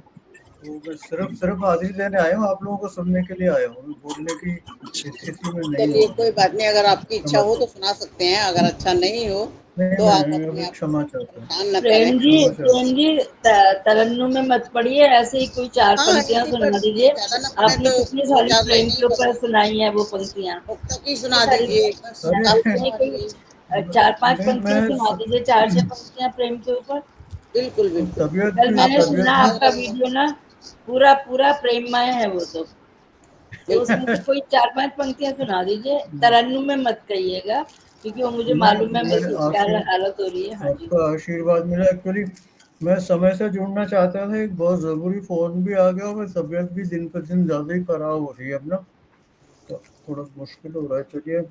तो मैं सिर्फ हाजिरी देने आया हूँ, आप लोगों को सुनने के लिए आया हूँ, मैं बोलने की स्थिति में नहीं चलिए, हूँ। कोई बात नहीं, अगर आपकी इच्छा क्षमा हो तो चाहता सुना सकते हैं, अगर अच्छा नहीं हो नहीं, तो आप मैं अपने अभी आप क्षमा चाहता हूँ। परेशान न प्रेम करें। जी, क्षमा चाहता प्रेम जी, तरन्नुम में मत पढ़िए, ऐसे ही कोई 4 हाँ, पंक्तियां इसी पर सुना दीजिए। ज्यादा न पड़े आपने तो कितनी दो सारी चार प्रेम लाइनें के ही बस ऊपर सुनाई है वो पंक्तियां, अब तक ही कितनी सुना सारी दीजिए, बस आप आपने कोई हमारी। 4-5 नहीं, पंक्तियां सुना दीजिए, 4-6 पंक्तियां प्रेम के ऊपर। बिल्कुल बिल्कुल। कल मैंने आपको सुना समझ आ आपका रही है। वीडियो ना, पूरा पूरा प्रेममय है वो तो उसमें से कोई 4-5 पंक्तियां सुना दीजिए। तरन्नुम में मत कहिएगा, क्योंकि वो मुझे मालूम है मेरी क्या हालत हो रही है। हाँ जी, आपका आशीर्वाद मिला। एक्चुअली मैं समय से जुड़ना चाहता था, एक बहुत ज़रूरी फ़ोन भी आ गया और मेरी तबीयत भी दिन पर दिन ज़्यादा ही ख़राब हो रही है अब ना, तो थोड़ा मुश्किल हो रहा है। चलिए,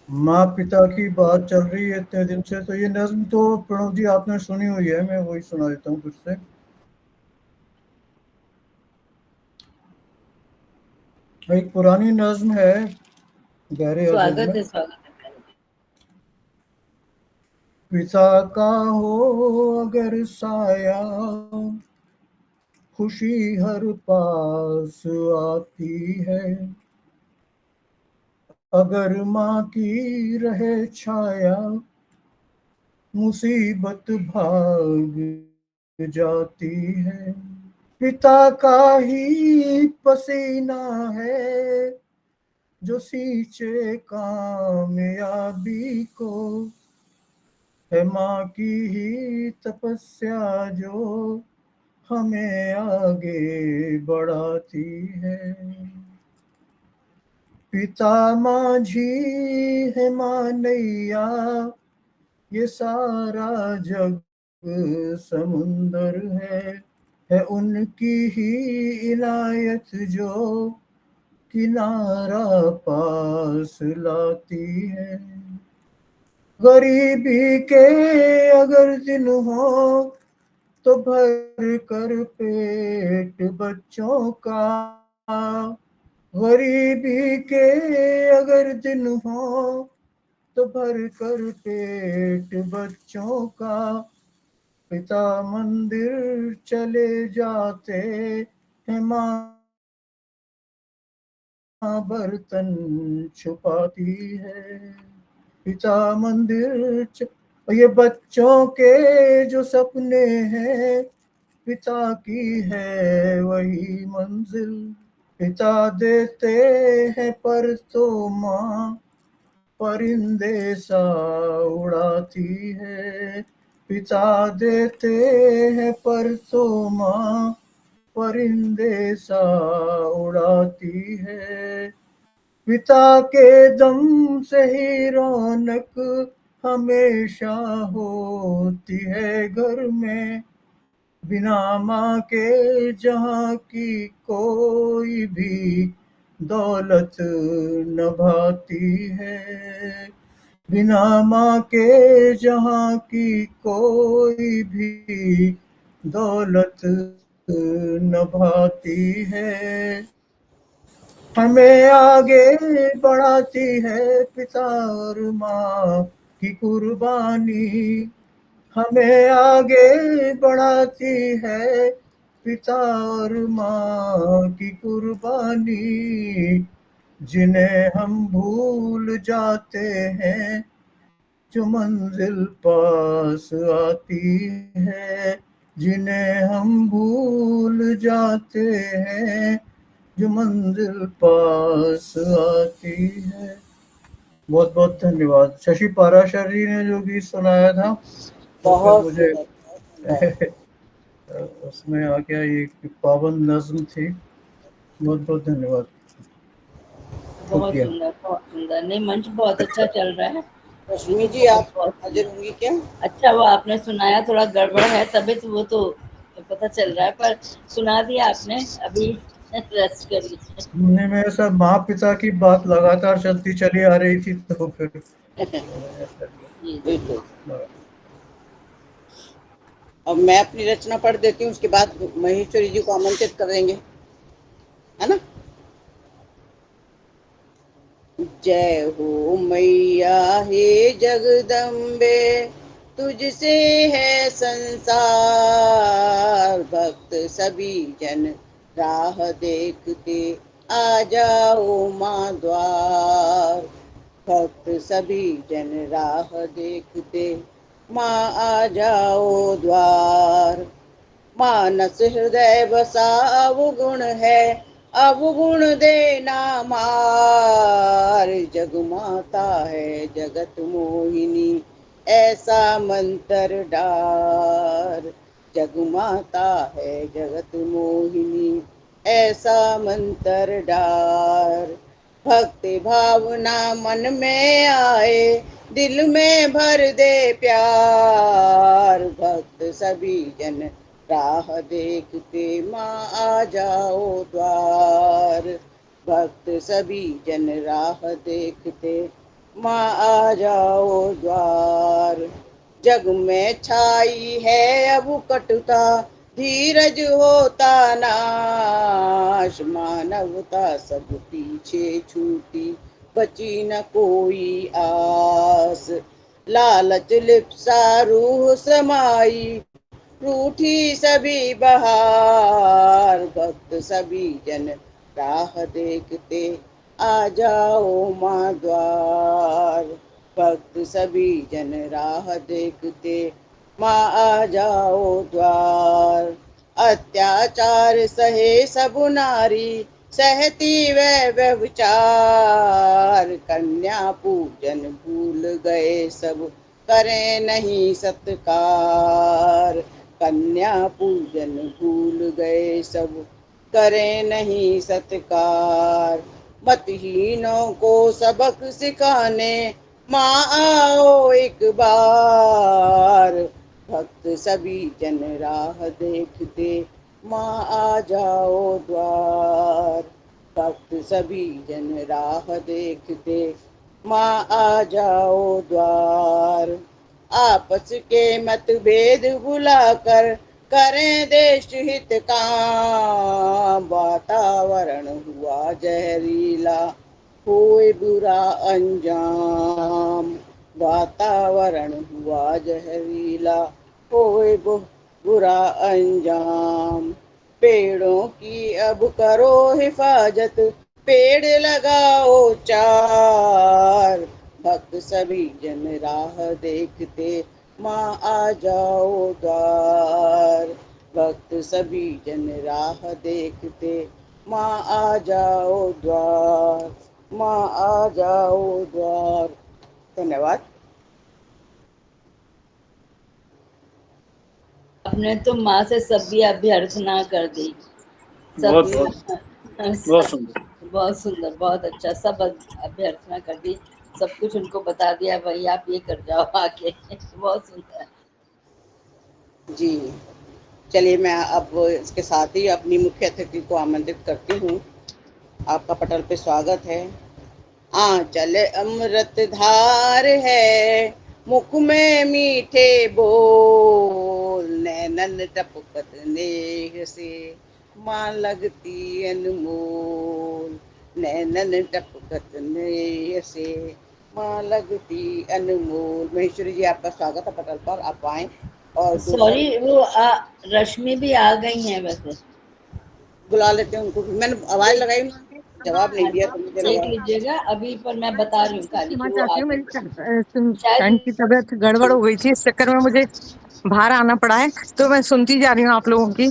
माँ पिता की बात चल रही है इतने दिन से, तो ये नज़्म तो प्रणव जी आपने सुनी हुई है, मैं वही सुना देता हूँ फिर से। एक पुरानी नज़्म है, गहरे अज़ल स्वागत में। है, स्वागत है। पिता का हो अगर साया, खुशी हर पास आती है। अगर माँ की रहे छाया, मुसीबत भाग जाती है। पिता का ही पसीना है जो सींचे कामयाबी को, है माँ की ही तपस्या जो हमें आगे बढ़ाती है। पिता माझी है माँ नैया, ये सारा जग समुंदर है उनकी ही इनायत जो किनारा पास लाती है। गरीबी के अगर दिन हो तो भर कर पेट बच्चों का, गरीबी के अगर दिन हो तो भर कर पेट बच्चों का। पिता मंदिर चले जाते हैं, माँ बर्तन छुपाती है। पिता मंदिर ये बच्चों के जो सपने हैं, पिता की है वही मंजिल। पिता देते हैं पर तो माँ परिंदे सा उड़ाती है। पिता देते हैं पर तो माँ परिंदे सा उड़ाती है। पिता के दम से ही रौनक हमेशा होती है घर में। बिना माँ के जहाँ की कोई भी दौलत न भाती है। बिना माँ के जहाँ की कोई भी दौलत न भाती है। हमें आगे बढ़ाती है पिता और माँ की कुर्बानी। हमें आगे बढ़ाती है पिता और माँ की कुर्बानी। जिन्हें हम भूल जाते हैं जो मंजिल पास आती है। जिन्हें हम भूल जाते हैं जो मंजिल पास आती है। बहुत बहुत धन्यवाद। शशि पाराशर जी ने जो गीत सुनाया था तो फिर बहुत मुझे सुंदर, बहुत सुंदर। उसमें आ गया, ये पाबंद नज्म थी। बहुत बहुत धन्यवाद। बहुत शुक्रिया। सुंदर, बहुत सुंदर। नहीं, मंच बहुत अच्छा चल रहा है। रश्मि बिल्कुल, जी, बहुत आप बहुत हाजिर सुंदर। होंगी क्या? अच्छा, वो आपने सुनाया, थोड़ा गड़बड़ है तबीयत, वो तो पता चल रहा है, पर सुना दिया आपने। अभी रेस्ट करिए। नहीं, मेरे साथ माँ पिता की बात लगातार चलती चली आ रही थी तो फिर मैंने ऐसा जी जी जी। बिल्कुल। किया। अब मैं अपनी रचना पढ़ देती हूँ, उसके बाद महेश्वरी जी को आमंत्रित करेंगे, है ना। जय हो मैया हे जगदम्बे, तुझसे है संसार। भक्त सभी जन राह देखते आ जाओ माँ द्वार। भक्त सभी जन राह देखते माँ आ जाओ द्वार। मानस हृदय बसा अवगुण है, अवगुण देना मार। जग माता है जगत मोहिनी, ऐसा मंत्र डार। जग माता है जगत मोहिनी, ऐसा मंत्र डार। भक्ति भावना मन में आए, दिल में भर दे प्यार। भक्त सभी जन राह देखते माँ आ जाओ द्वार। भक्त सभी जन राह देखते माँ आ जाओ द्वार। जग में छाई है अब कटुता, धीरज होता नाश। मानवता सब पीछे छूटी, बची न कोई आस। लालच लिप्सा रूह समाई, रूठी सभी बहार। भक्त सभी जन राह देखते आ जाओ माँ द्वार। भक्त सभी जन राह देखते माँ आ जाओ द्वार। अत्याचार सहे सब नारी, सहती वह व्यभिचार। कन्या पूजन भूल गए सब, करें नहीं सत्कार। कन्या पूजन भूल गए सब, करें नहीं सत्कार। मतहीनों को सबक सिखाने माँ आओ एक बार। भक्त सभी जन राह देखते माँ आ जाओ द्वार। भक्त सभी जन राह देखते माँ आ जाओ द्वार। आपस के मतभेद भुलाकर करें देश हित काम। वातावरण हुआ जहरीला, हुए बुरा अंजाम। वातावरण हुआ जहरीला, हुए बुरा अंजाम। पेड़ों की अब करो हिफाजत, पेड़ लगाओ चार। भक्त सभी जन राह देखते माँ आ जाओ द्वार। भक्त सभी जन राह देखते माँ आ जाओ द्वार। माँ आ जाओ द्वार। धन्यवाद। आपने तो माँ से सब भी अभ्यर्थना कर दी। सब बहुत बहुत बहुत सब सुंदर। बहुत सुंदर, बहुत अच्छा। सब अभ्यर्थना कर दी, सब कुछ उनको बता दिया, भाई आप ये कर जाओ आके। बहुत सुंदर। जी, चलिए मैं अब इसके साथ ही अपनी मुख्य अतिथि को आमंत्रित करती हूँ। आपका पटल पे स्वागत है। आंचल अमृत धार है, मुख में मीठे बोल, नैनन टपकत नेह से माँ लगती अनमोल, नैनन टपकत नेह से माँ लगती अनमोल। महेश्वरी जी, आपका स्वागत है पटल पर, आप आए। और सॉरी, वो रश्मि भी आ गई हैं वैसे, बुला लेते हैं उनको भी। मैंने आवाज लगाई, उन्होंने जवाब नहीं दिया, तो मुझे देख लगा लीजिएगा अभी, पर मैं बता रही हूँ खाली क्षमा कि वो चाहती आ हूँ, गई मेरी शायद। फ्रेंड की तबीयत गड़बड़ हो गई थी, इस चक्कर में मुझे बाहर आना पड़ा है, तो मैं सुनती जा रही हूँ आप लोगों की,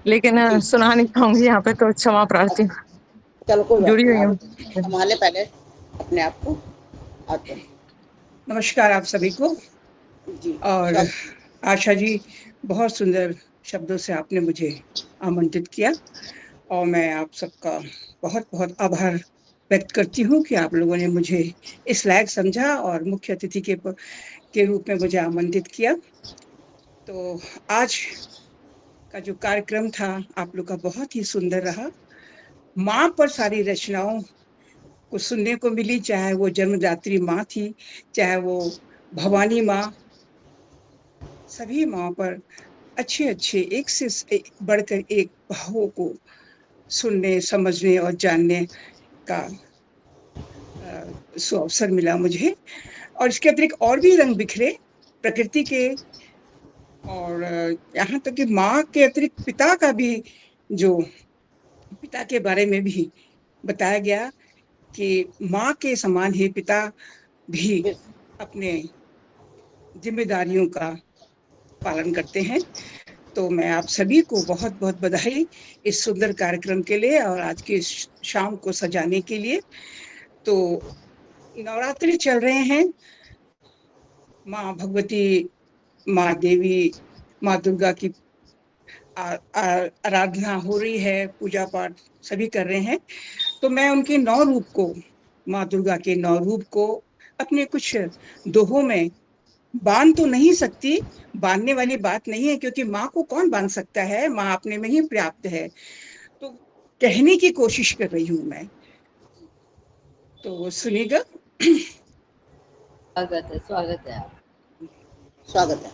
लेकिन ठीक। सुना नहीं पाऊंगी यहाँ पे, तो क्षमा प्रार्थी हूँ। चलो कोई बात जुड़ी नहीं, हुई आप हूँ। संभाले पहले अपने आप को, आते हैं नमस्कार आप सभी को। जी। और सब आशा जी, बहुत सुंदर शब्दों से आपने मुझे आमंत्रित किया और मैं आप सबका बहुत बहुत आभार व्यक्त करती हूँ कि आप लोगों ने मुझे इस लायक समझा और मुख्य अतिथि के रूप में मुझे आमंत्रित किया। तो आज का जो कार्यक्रम था आप लोग का बहुत ही सुंदर रहा। माँ पर सारी रचनाओं को सुनने को मिली, चाहे वो जन्मदात्री माँ थी, चाहे वो भवानी माँ, सभी माँ पर अच्छे अच्छे एक से बढ़कर एक भावों को सुनने, समझने और जानने का सुअवसर मिला मुझे। और इसके अतिरिक्त और भी रंग बिखरे प्रकृति के, और यहाँ तक कि माँ के अतिरिक्त पिता का भी, जो पिता के बारे में भी बताया गया कि माँ के समान ही पिता भी अपने जिम्मेदारियों का पालन करते हैं। तो मैं आप सभी को बहुत बहुत बधाई इस सुंदर कार्यक्रम के लिए और आज की शाम को सजाने के लिए। तो नवरात्रि चल रहे हैं, माँ भगवती, माँ देवी, माँ दुर्गा की आराधना हो रही है, पूजा पाठ सभी कर रहे हैं। तो मैं उनके 9 रूप को, माँ दुर्गा के 9 रूप को अपने कुछ दोहों में बांध तो नहीं सकती, बांधने वाली बात नहीं है, क्योंकि माँ को कौन बांध सकता है, माँ अपने में ही पर्याप्त है। तो कहने की कोशिश कर रही हूँ मैं, तो सुनिएगा। स्वागत है, स्वागत है। स्वागत है।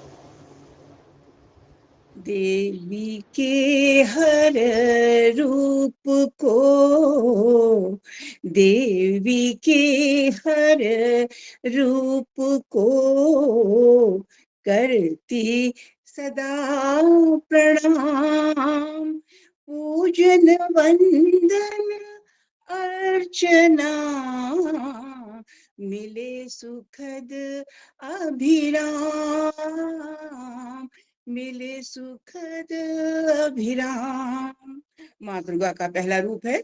देवी के हर रूप को, देवी के हर रूप को करती सदा प्रणाम, पूजन वंदन अर्चना, मिले सुखद अभिराम, मिले सुखद अभिराम। माँ दुर्गा का पहला रूप है।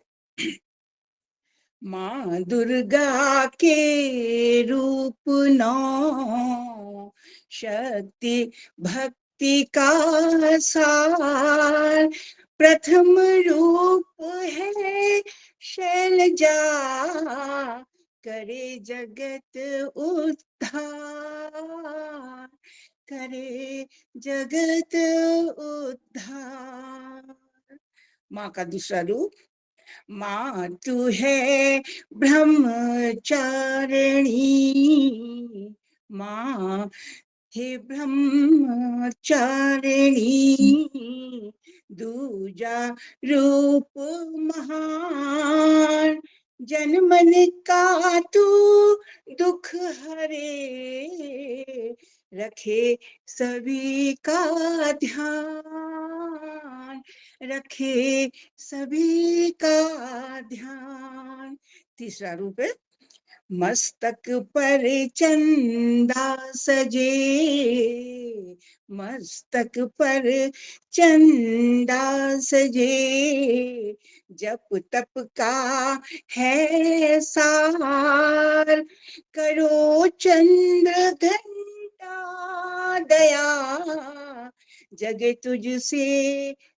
माँ दुर्गा के रूप 9, शक्ति भक्ति का सार, प्रथम रूप है शैलजा, करे जगत उद्धार, करे जगत उद्धार। माँ का दूसरा रूप, माँ तू है ब्रह्मचारिणी, माँ हे ब्रह्मचारिणी, दूजा रूप महान, जन मन का तू दुख हरे, रखे सभी का ध्यान, रखे सभी का ध्यान। तीसरा रूप है, मस्तक पर चंदा सजे, मस्तक पर चंदा सजे, जप तप का है सार, करो चंद्र घंटा दया, जग तुझसे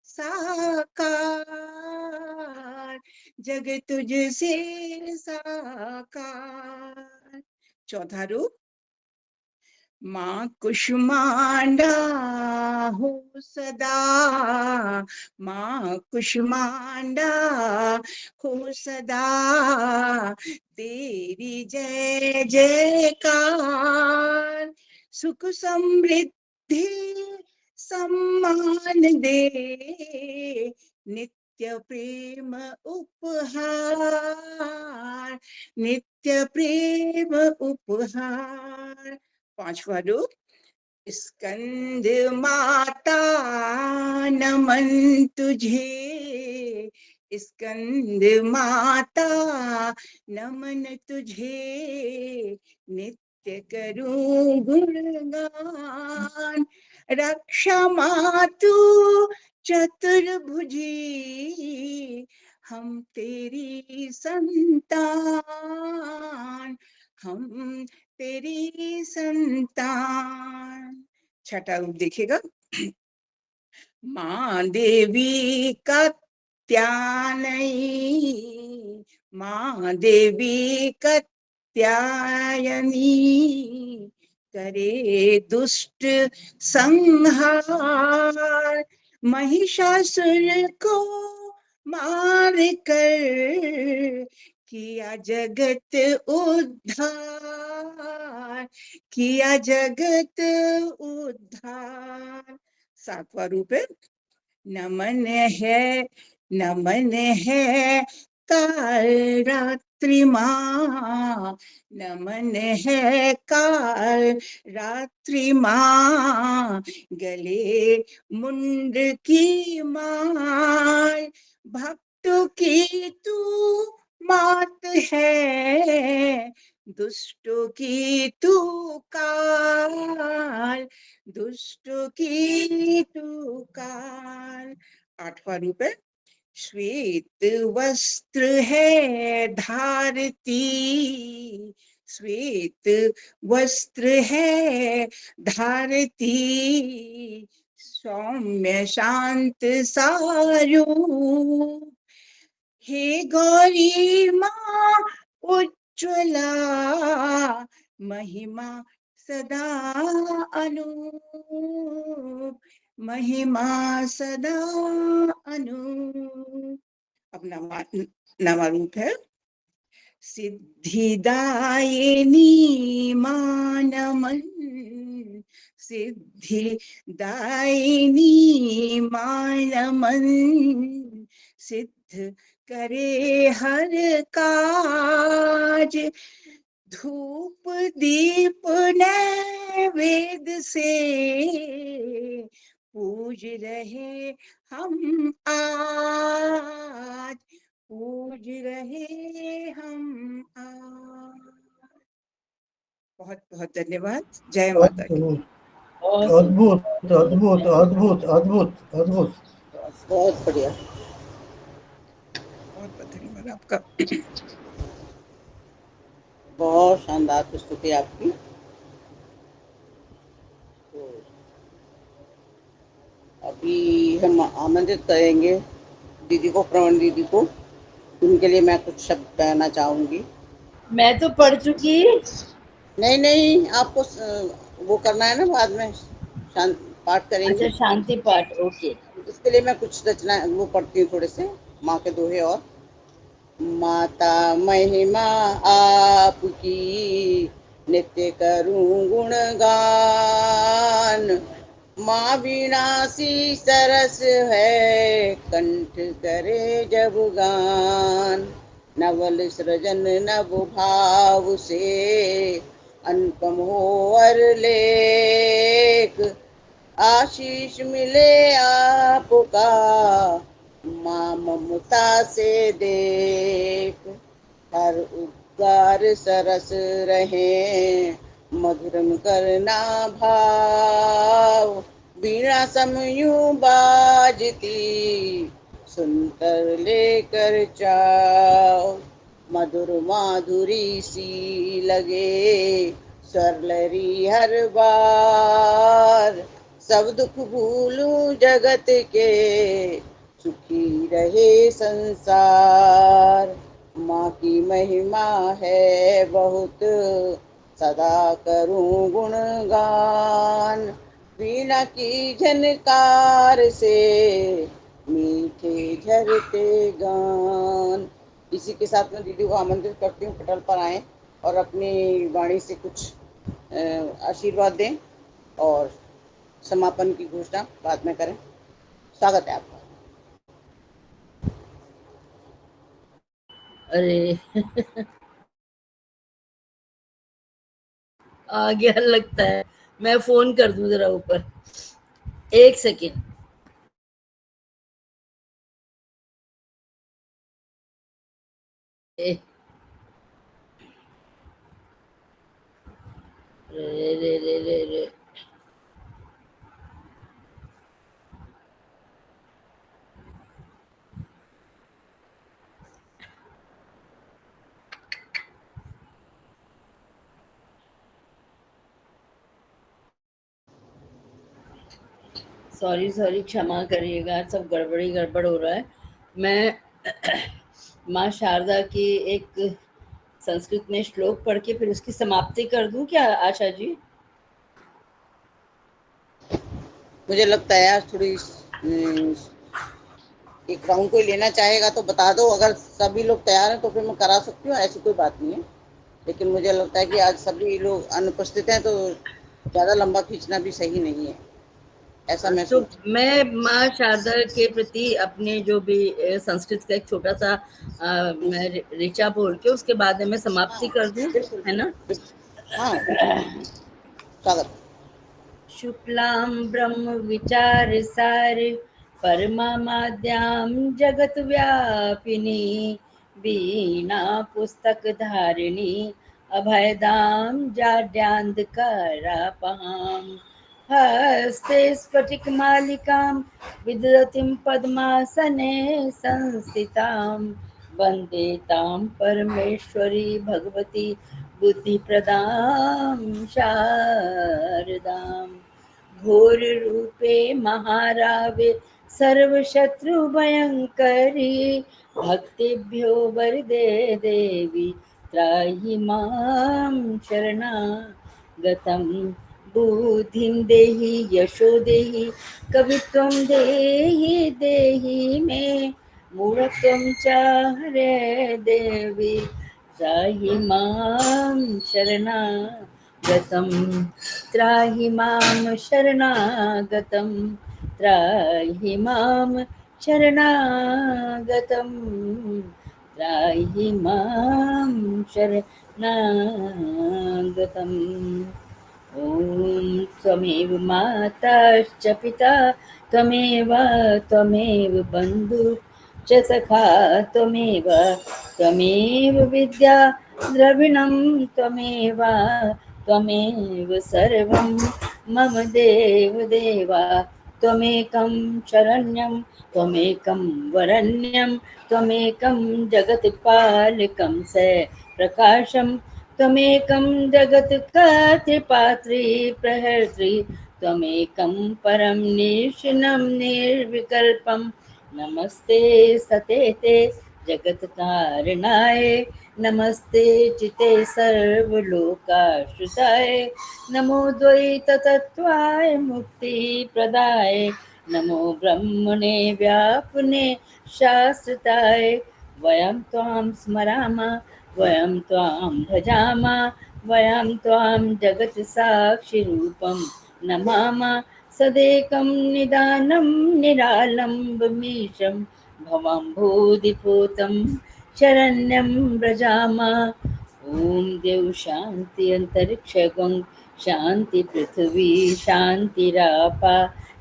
साकार, जग तुझसे साकार। चौथा रूप, माँ कुष्मांडा हो सदा, माँ कुष्मांडा हो सदा, तेरी जय जयकार, सुख समृद्धि सम्मान दे, नित्य प्रेम उपहार, नित्य प्रेम उपहार। पांचवा रूप, स्कंद माता नमन तुझे, स्कंद माता नमन तुझे, नित्य करूं गुणगान, रक्षा मातु चतुर्भुजी, हम तेरी संतान, हम तेरी संतान। छठा रूप देखिएगा, माँ देवी कत्यायनी, माँ देवी कत्यायनी, करे दुष्ट संहार, महिषासुर को मार कर, किया जगत उद्धार, किया जगत उद्धार। सातवां रूप है, नमन है, नमन है काल रात्रि माँ, नमन है काल रात्रि माँ, गले मुंड की माँ, भक्तों की तू मात है, दुष्टों की तू काल, दुष्टों की तू काल। आठवां रूप है, श्वेत वस्त्र है धारती, श्वेत वस्त्र है धारती, सौम्य शांत सारूप, हे गौरी माँ उज्ज्वला, महिमा सदा अनूप, महिमा सदा अनूप। अब नवा रूप है, सिद्धिदायिनी माँ नमन, सिद्धिदायिनी माँ नमन, सिद्ध करे हर काज, धूप दीप नैवेद्य से, पूज रहे हम आज, पूज रहे हम आज। बहुत बहुत धन्यवाद। जय माता की। अद्भुत अद्भुत अद्भुत अद्भुत अद्भुत, बहुत बढ़िया। बहुत बहुत धन्यवाद आपका। बहुत शानदार प्रस्तुति आपकी। तो अभी हम आमंत्रित करेंगे दीदी को, प्रवण दीदी को, उनके लिए मैं कुछ शब्द कहना चाहूंगी। मैं तो पढ़ चुकी। नहीं नहीं, आपको वो करना है ना, बाद में शांत पाठ करेंगे। अच्छा, शांति पाठ, ओके। इसके लिए मैं कुछ रचना वो पढ़ती हूँ, थोड़े से माँ के दोहे। और माता महिमा आपकी, नित्य करूं गुणगान, माँ विनाशी सरस है, कंठ करे जब गान, नवल सृजन नव भाव से, अनुपम हो अर लेख, आशीष मिले आपका, माँ ममता से देख, हर उद्गार सरस रहे, मधुरम करना भाव, बीणा समयूं बाजती, सुनकर लेकर जाओ, मधुर माधुरी सी लगे, सरलरी हर बार, सब दुख भूलूं जगत के, सुखी रहे संसार, माँ की महिमा है बहुत, सदा करूं गुणगान, वीणा की झनकार से मीठे झरते गान। इसी के साथ मैं दीदी को आमंत्रित करती हूँ पटल पर आएं और अपनी वाणी से कुछ आशीर्वाद दें और समापन की घोषणा बाद में करें। स्वागत है आपका। अरे आ गया लगता है, मैं फोन कर दूं जरा ऊपर, 1 सेकेंड। रे रे रे रे रे सॉरी क्षमा करिएगा, सब गड़बड़ हो रहा है। मैं माँ शारदा की एक संस्कृत में श्लोक पढ़ के फिर उसकी समाप्ति कर दूं क्या आशा जी? मुझे लगता है यार थोड़ी एक राउंड कोई लेना चाहेगा तो बता दो, अगर सभी लोग तैयार हैं तो फिर मैं करा सकती हूँ, ऐसी कोई बात नहीं है। लेकिन मुझे लगता है कि आज सभी लोग अनुपस्थित हैं तो ज़्यादा लंबा खींचना भी सही नहीं है, ऐसा मैं तो सोचती हूँ। मैं माँ शारदा के प्रति अपने जो भी संस्कृत का एक छोटा सा मैं ऋचा बोल के उसके बाद में मैं समाप्ति कर दूं, बिल्कुल है ना? हाँ बिल्कुल, स्वागत। शुक्लां ब्रह्म विचार सार परमाद्यां जगत व्यापिनी वीणा पुस्तक धारिणी अभयदां जाड्यान्धकारापहां हस्ते स्फटिक मालिकां विदधतीं पद्मासने संस्थितां वन्दे तां परमेश्वरी भगवती बुद्धिप्रदां शारदां घोर रूपे महारावे सर्वशत्रुभयङ्करी भक्तिभ्यो वरदे देवी त्राहि मां शरणागतं बुद्धिं देहि यशो देहि कवित्वं देहि देहि मे मूढत्वं च हरे देवी त्राहि मां शरणागतं त्राहि मां शरणागतं त्राहि मां शरणागतं त्राहि मां शरणागतम् ॐ त्वमेव माता च पिता त्वमेव बन्धु च सखा त्वमेव विद्या द्रविणं त्वमेव सर्वं मम देवा त्वमेकं शरण्यं त्वमेकं वरण्यं त्वमेकं जगत्पालकं स प्रकाशं त्वमेकं जगत्कर्तृपात्री प्रहर्त्री त्वमेकं परं निष्ठिनं निर्विकल्पं नमस्ते सतेते जगत्कारणाय नमस्ते चिते सर्वलोकाश्रिताय नमो द्वैततत्त्वाय मुक्तिप्रदाय नमो ब्रह्मणे व्यापने शाश्वताय वयं त्वां स्मरामः वयं त्वां भजामः वयं त्वां जगत्साक्षिरूपं नमामः सदेकं निदानं निरालम्बमीशं भवं भूतिभूतं शरण्यं व्रजामः ॐ देव शान्ति अन्तरिक्षगं शान्ति पृथिवी शान्तिरापा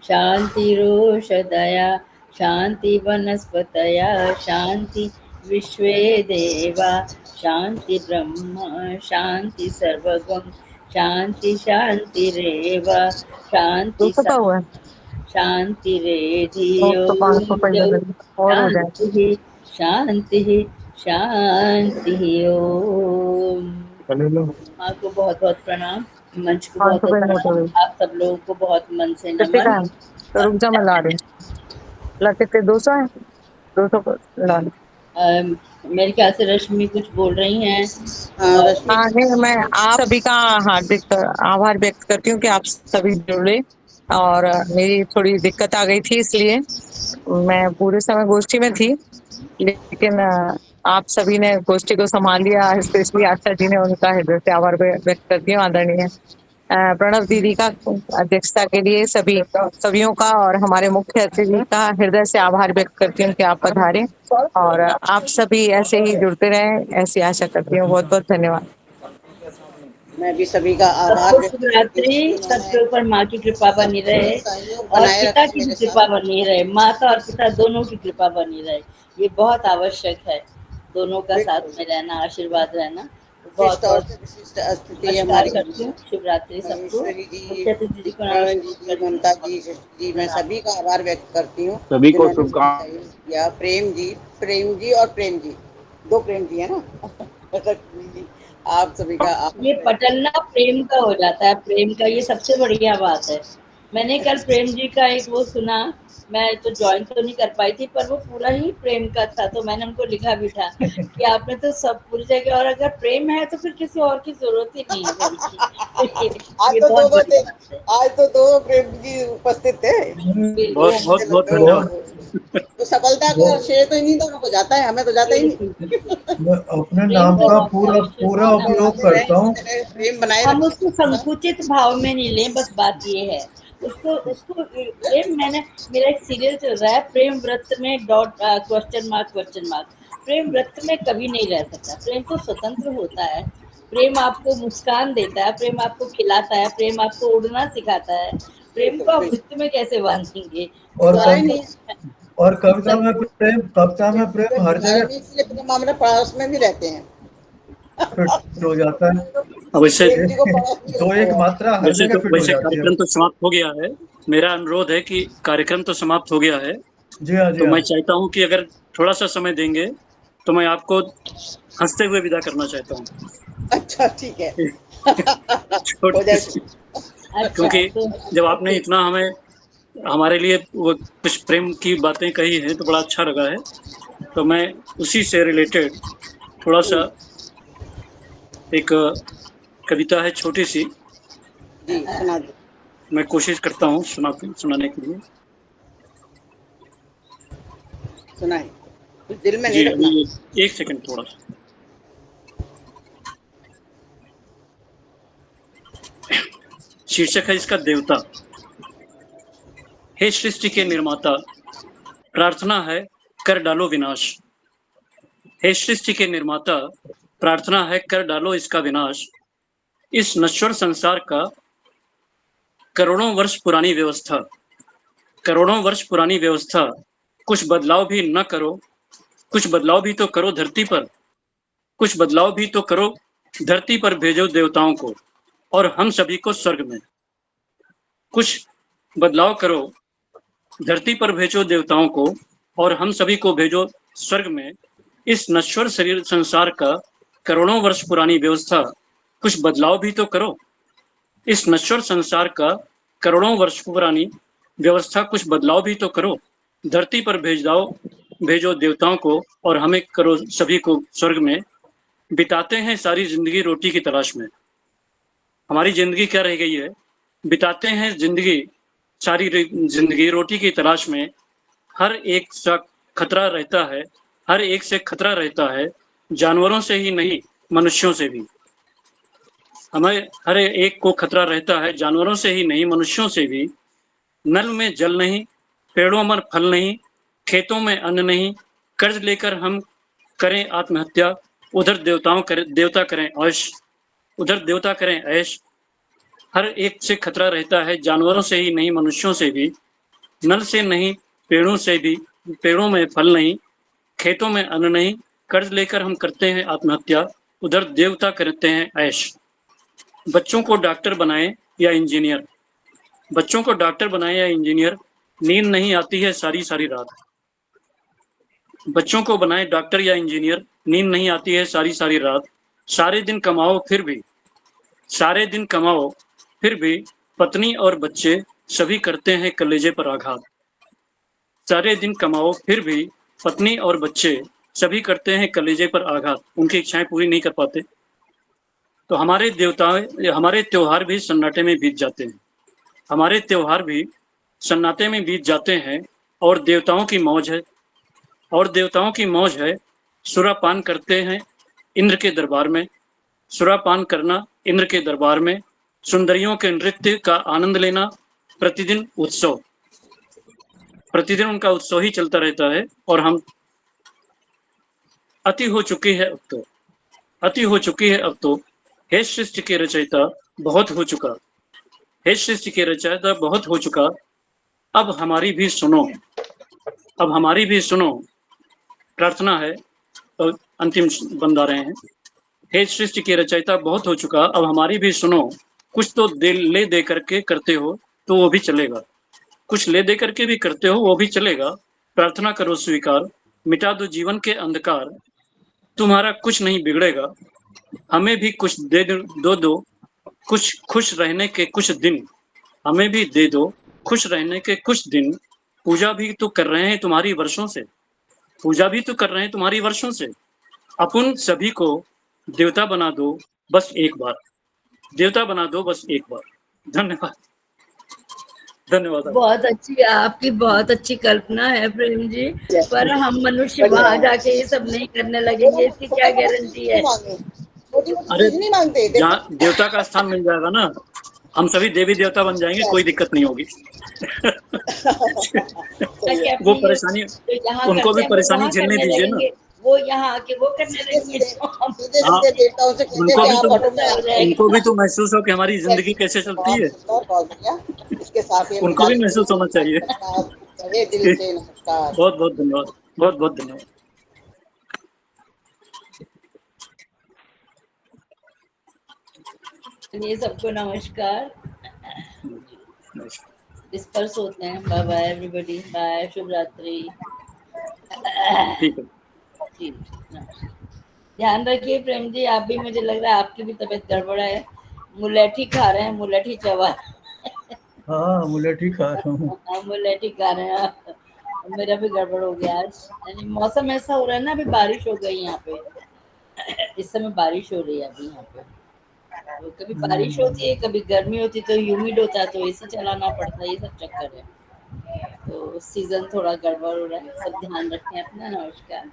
शान्तिरोषधया शान्ति वनस्पतया शान्ति विश्वे देवा शान्ति ब्रह्म शान्ति सर्वगं शान्ति शान्तिरेव शान्ति शान्तिरेधियो शान्तिः शान्तिः शान्तिः ओम। माँ को बहुत बहुत प्रणाम, मंच को बहुत बहुत प्रणाम, आप सब लोगों को बहुत मन से नमन। तो रुक जा, मैं ला रही हूँ। कितने 200 है, 200 ला रही। मेरे ख्याल से रश्मि कुछ बोल रही हैं। नहीं, मैं आप सभी का हार्दिक आभार व्यक्त करती हूँ कि आप सभी जुड़े और मेरी थोड़ी दिक्कत आ गई थी, इसलिए मैं पूरे समय गोष्ठी में थी, लेकिन आप सभी ने गोष्ठी को संभाल लिया। स्पेशली आशा जी ने, उनका हृदय से आभार व्यक्त करती हूँ। आदरणीय प्रणव दीदी का अध्यक्षता के लिए सभियों का और हमारे मुख्य अतिथि का हृदय से आभार व्यक्त करती हूँ कि आप पधारे, और आप सभी ऐसे ही जुड़ते रहें, ऐसी आशा करती हूँ। बहुत बहुत धन्यवाद। मैं भी सभी का आभार सबको व्यक्त शुभ करती हूँ रात्रि। कि उन्होंने सबके ऊपर माँ की कृपा बनी रहे सहयोग और बनाए पिता रखा की भी मेरे कृपा साथ। बनी रहे, माता और पिता दोनों की कृपा बनी रहे। ये बहुत आवश्यक है, दोनों का साथ बिल्कुल में रहना, आशीर्वाद रहना। तो विशेष बहुत तौर बहुत से विशिष्ट स्थिति नमस्कार हमारी करती हूँ। शुभ रात्रि सबको। महेश्वरी जी, मुख्य अतिथि जी को प्रणव नमस्कार जी, करती ममता हूँ। जी, शशि जी, मैं सभी का आभार व्यक्त करती हूँ सभी को जिन्होंने मुझे शुभकामनाएं। सहयोग किया। प्रेम जी और प्रेम जी, दो प्रेम जी है ना। लक्ष्मी जी, आप सभी का आभार ये व्यक्त पटलना प्रेम का हो जाता है, प्रेम का, ये सबसे बढ़िया बात है। मैंने कल प्रेम जी का एक वो सुना, मैं तो ज्वाइन तो नहीं कर पाई थी, पर वो पूरा ही प्रेम का था, तो मैंने उनको लिखा भी था कि आपने तो सब पूरी जगह, और अगर प्रेम है तो फिर किसी और की जरूरत ही नहीं है भाई की। आज ये तो बहुत दो बड़ी थे, बात है। आज तो दो प्रेम जी उपस्थित थे। बहुत तो बिल्कुल बहुत मुझे बहुत लगता है धन्यवाद। तो सफलता का वो श्रेय तो इन्हीं दोनों को जाता है, हमें तो जाता ही बिल्कुल नहीं। बिल्कुल। मैं अपने प्रेम नाम तो का बहुत पूरा आवश्यक पूरा है ना। उपयोग बनाते रहें करता इसी हूँ। तरह प्रेम बनाए हम रखें उसको सबके साथ। संकुचित भाव में नहीं लें, बस बात ये है। उसको उसको प्रेम, मैंने, मेरा एक सीरियल चल रहा है प्रेम व्रत में डॉट क्वेश्चन मार्क। प्रेम व्रत में कभी नहीं रह सकता, प्रेम तो स्वतंत्र होता है। प्रेम आपको मुस्कान देता है, प्रेम आपको खिलाता है, प्रेम आपको उड़ना सिखाता है। प्रेम को बिल्कुल आप बिल्कुल, वृत्त में कैसे बांधेंगे? और तो गुजारा ही आप नहीं है। और कविता में जिससे प्रेम हर गुजारा जगह नहीं, इसलिए प्रेम हमारे पड़ोस में भी रहते हैं। फिट हो जाता है। अवश्य प्रेम जी को पड़ोस में दो रखा एक हुआ है। मात्रा हर जगह फिट हो वैसे जाती है। कार्यक्रम तो समाप्त हो गया है। मेरा अनुरोध है कि कार्यक्रम तो समाप्त हो गया है, जी हाँ, जी तो हाँ। मैं चाहता हूं कि अगर थोड़ा सा समय देंगे तो मैं आपको हंसते हुए विदा करना चाहता हूं। अच्छा ठीक है। हो छोटी जाए सी, अच्छा क्योंकि तो जब आपने ओके। इतना हमारे लिए वो कुछ प्रेम की बातें कही हैं तो बड़ा अच्छा लगा है। तो मैं उसी से रिलेटेड थोड़ा सा एक कविता है छोटी सी, जी सुना दो, मैं कोशिश करता हूँ सुनाने के लिए। सुनाए, कुछ दिल में नहीं जी रखना। अभी एक सेकंड थोड़ा सा। शीर्षक है इसका देवता। हे सृष्टि के निर्माता, प्रार्थना है कर डालो विनाश। हे सृष्टि के निर्माता, प्रार्थना है कर डालो इसका विनाश। इस नश्वर संसार का करोड़ों वर्ष पुरानी व्यवस्था, करोड़ों वर्ष पुरानी व्यवस्था, कुछ बदलाव भी न करो। कुछ बदलाव भी तो करो धरती पर, कुछ बदलाव भी तो करो धरती पर, भेजो देवताओं को और हम सभी को स्वर्ग में। कुछ बदलाव करो धरती पर, भेजो देवताओं को और हम सभी को भेजो स्वर्ग में। इस नश्वर शरीर संसार का करोड़ों वर्ष पुरानी व्यवस्था, कुछ बदलाव भी तो करो। इस नश्वर संसार का करोड़ों वर्ष पुरानी व्यवस्था, कुछ बदलाव भी तो करो। धरती पर भेजो देवताओं को और हमें करो सभी को स्वर्ग में। बिताते हैं सारी जिंदगी रोटी की तलाश में। हमारी जिंदगी क्या रह गई है? बिताते हैं सारी जिंदगी रोटी की तलाश में। हर एक सा खतरा रहता है, हर एक से खतरा रहता है, जानवरों से ही नहीं मनुष्यों से भी। हमें हर एक को खतरा रहता है, जानवरों से ही नहीं मनुष्यों से भी। नल में जल नहीं, पेड़ों में फल नहीं, खेतों में अन्न नहीं, कर्ज लेकर हम करें आत्महत्या। उधर देवता करें ऐश, उधर देवता करें ऐश। हर एक से खतरा रहता है, जानवरों से ही नहीं मनुष्यों से भी। नल से नहीं, पेड़ों से भी, पेड़ों में फल नहीं, खेतों में अन्न नहीं, कर्ज लेकर हम करते हैं आत्महत्या। उधर देवता करते हैं ऐश। बच्चों को डॉक्टर बनाएं या इंजीनियर, बच्चों को डॉक्टर बनाएं या इंजीनियर, नींद नहीं आती है सारी सारी रात। बच्चों को बनाएं डॉक्टर या इंजीनियर, नींद नहीं आती है सारी सारी रात। सारे दिन कमाओ फिर भी, सारे दिन कमाओ फिर भी, पत्नी और बच्चे सभी करते हैं कलेजे पर आघात। सारे दिन कमाओ फिर भी, पत्नी और बच्चे सभी करते हैं कलेजे पर आघात, उनकी इच्छाएं पूरी नहीं कर पाते। तो हमारे त्योहार भी सन्नाटे में बीत जाते हैं। हमारे त्योहार भी सन्नाटे में बीत जाते हैं और देवताओं की मौज है सुरापान करते हैं इंद्र के दरबार में। सुरापान करना इंद्र के दरबार में, सुंदरियों के नृत्य का आनंद लेना, प्रतिदिन उनका उत्सव ही चलता रहता है। और हम अति हो चुकी है अब तो हे सृष्टि के रचयिता बहुत हो चुका, अब हमारी भी सुनो। प्रार्थना है और अंतिम बंदा रहे हैं। हे सृष्टि के रचयिता बहुत हो चुका, अब हमारी भी सुनो। कुछ तो ले दे करके करते हो तो वो भी चलेगा, कुछ ले दे करके भी करते हो वो भी चलेगा। प्रार्थना करो स्वीकार, मिटा दो जीवन के अंधकार, तुम्हारा कुछ नहीं बिगड़ेगा। हमें भी कुछ दो कुछ खुश रहने के कुछ दिन, हमें भी दे दो खुश रहने के कुछ दिन। पूजा भी तो कर रहे हैं तुम्हारी वर्षों से, अपन सभी को देवता बना दो बस एक बार। धन्यवाद। आपकी बहुत अच्छी कल्पना है प्रेम जी, पर हम मनुष्य वहां जाके ये सब नहीं करने लगेंगे, इसकी क्या गारंटी है? अरे जहाँ देवता का स्थान मिल जाएगा ना, हम सभी देवी देवता बन जाएंगे, कोई दिक्कत नहीं होगी। वो परेशानी, उनको भी परेशानी झेलने दीजिए ना। वो यहाँ आके वो करने लगेंगे। उनको भी तो महसूस हो कि हमारी जिंदगी कैसे चलती है, उनको भी महसूस होना चाहिए। बहुत बहुत धन्यवाद। ये सबको नमस्कार। इस पर सोते हैं। बाय बाय एवरीबॉडी, बाय, शुभ रात्रि। ध्यान रखिए प्रेम जी, आप भी, मुझे लग रहा है आपकी भी तबीयत गड़बड़ है। मुलेठी खा रहे हैं, मुलेठी चबा। हाँ, मुलेठी खा रहा हूँ। मुलेठी खा रहे हैं। मेरा भी गड़बड़ हो गया आज, यानी मौसम ऐसा हो रहा है ना, अभी बारिश हो गई यहाँ पे। इस समय बारिश हो रही है अभी यहाँ पे। तो कभी बारिश होती है, कभी गर्मी होती है, तो ह्यूमिड होता है, तो एसी चलाना पड़ता है, ये सब चक्कर है। तो सीजन थोड़ा गड़बड़ हो रहा है, सब ध्यान रखें अपना। नमस्कार।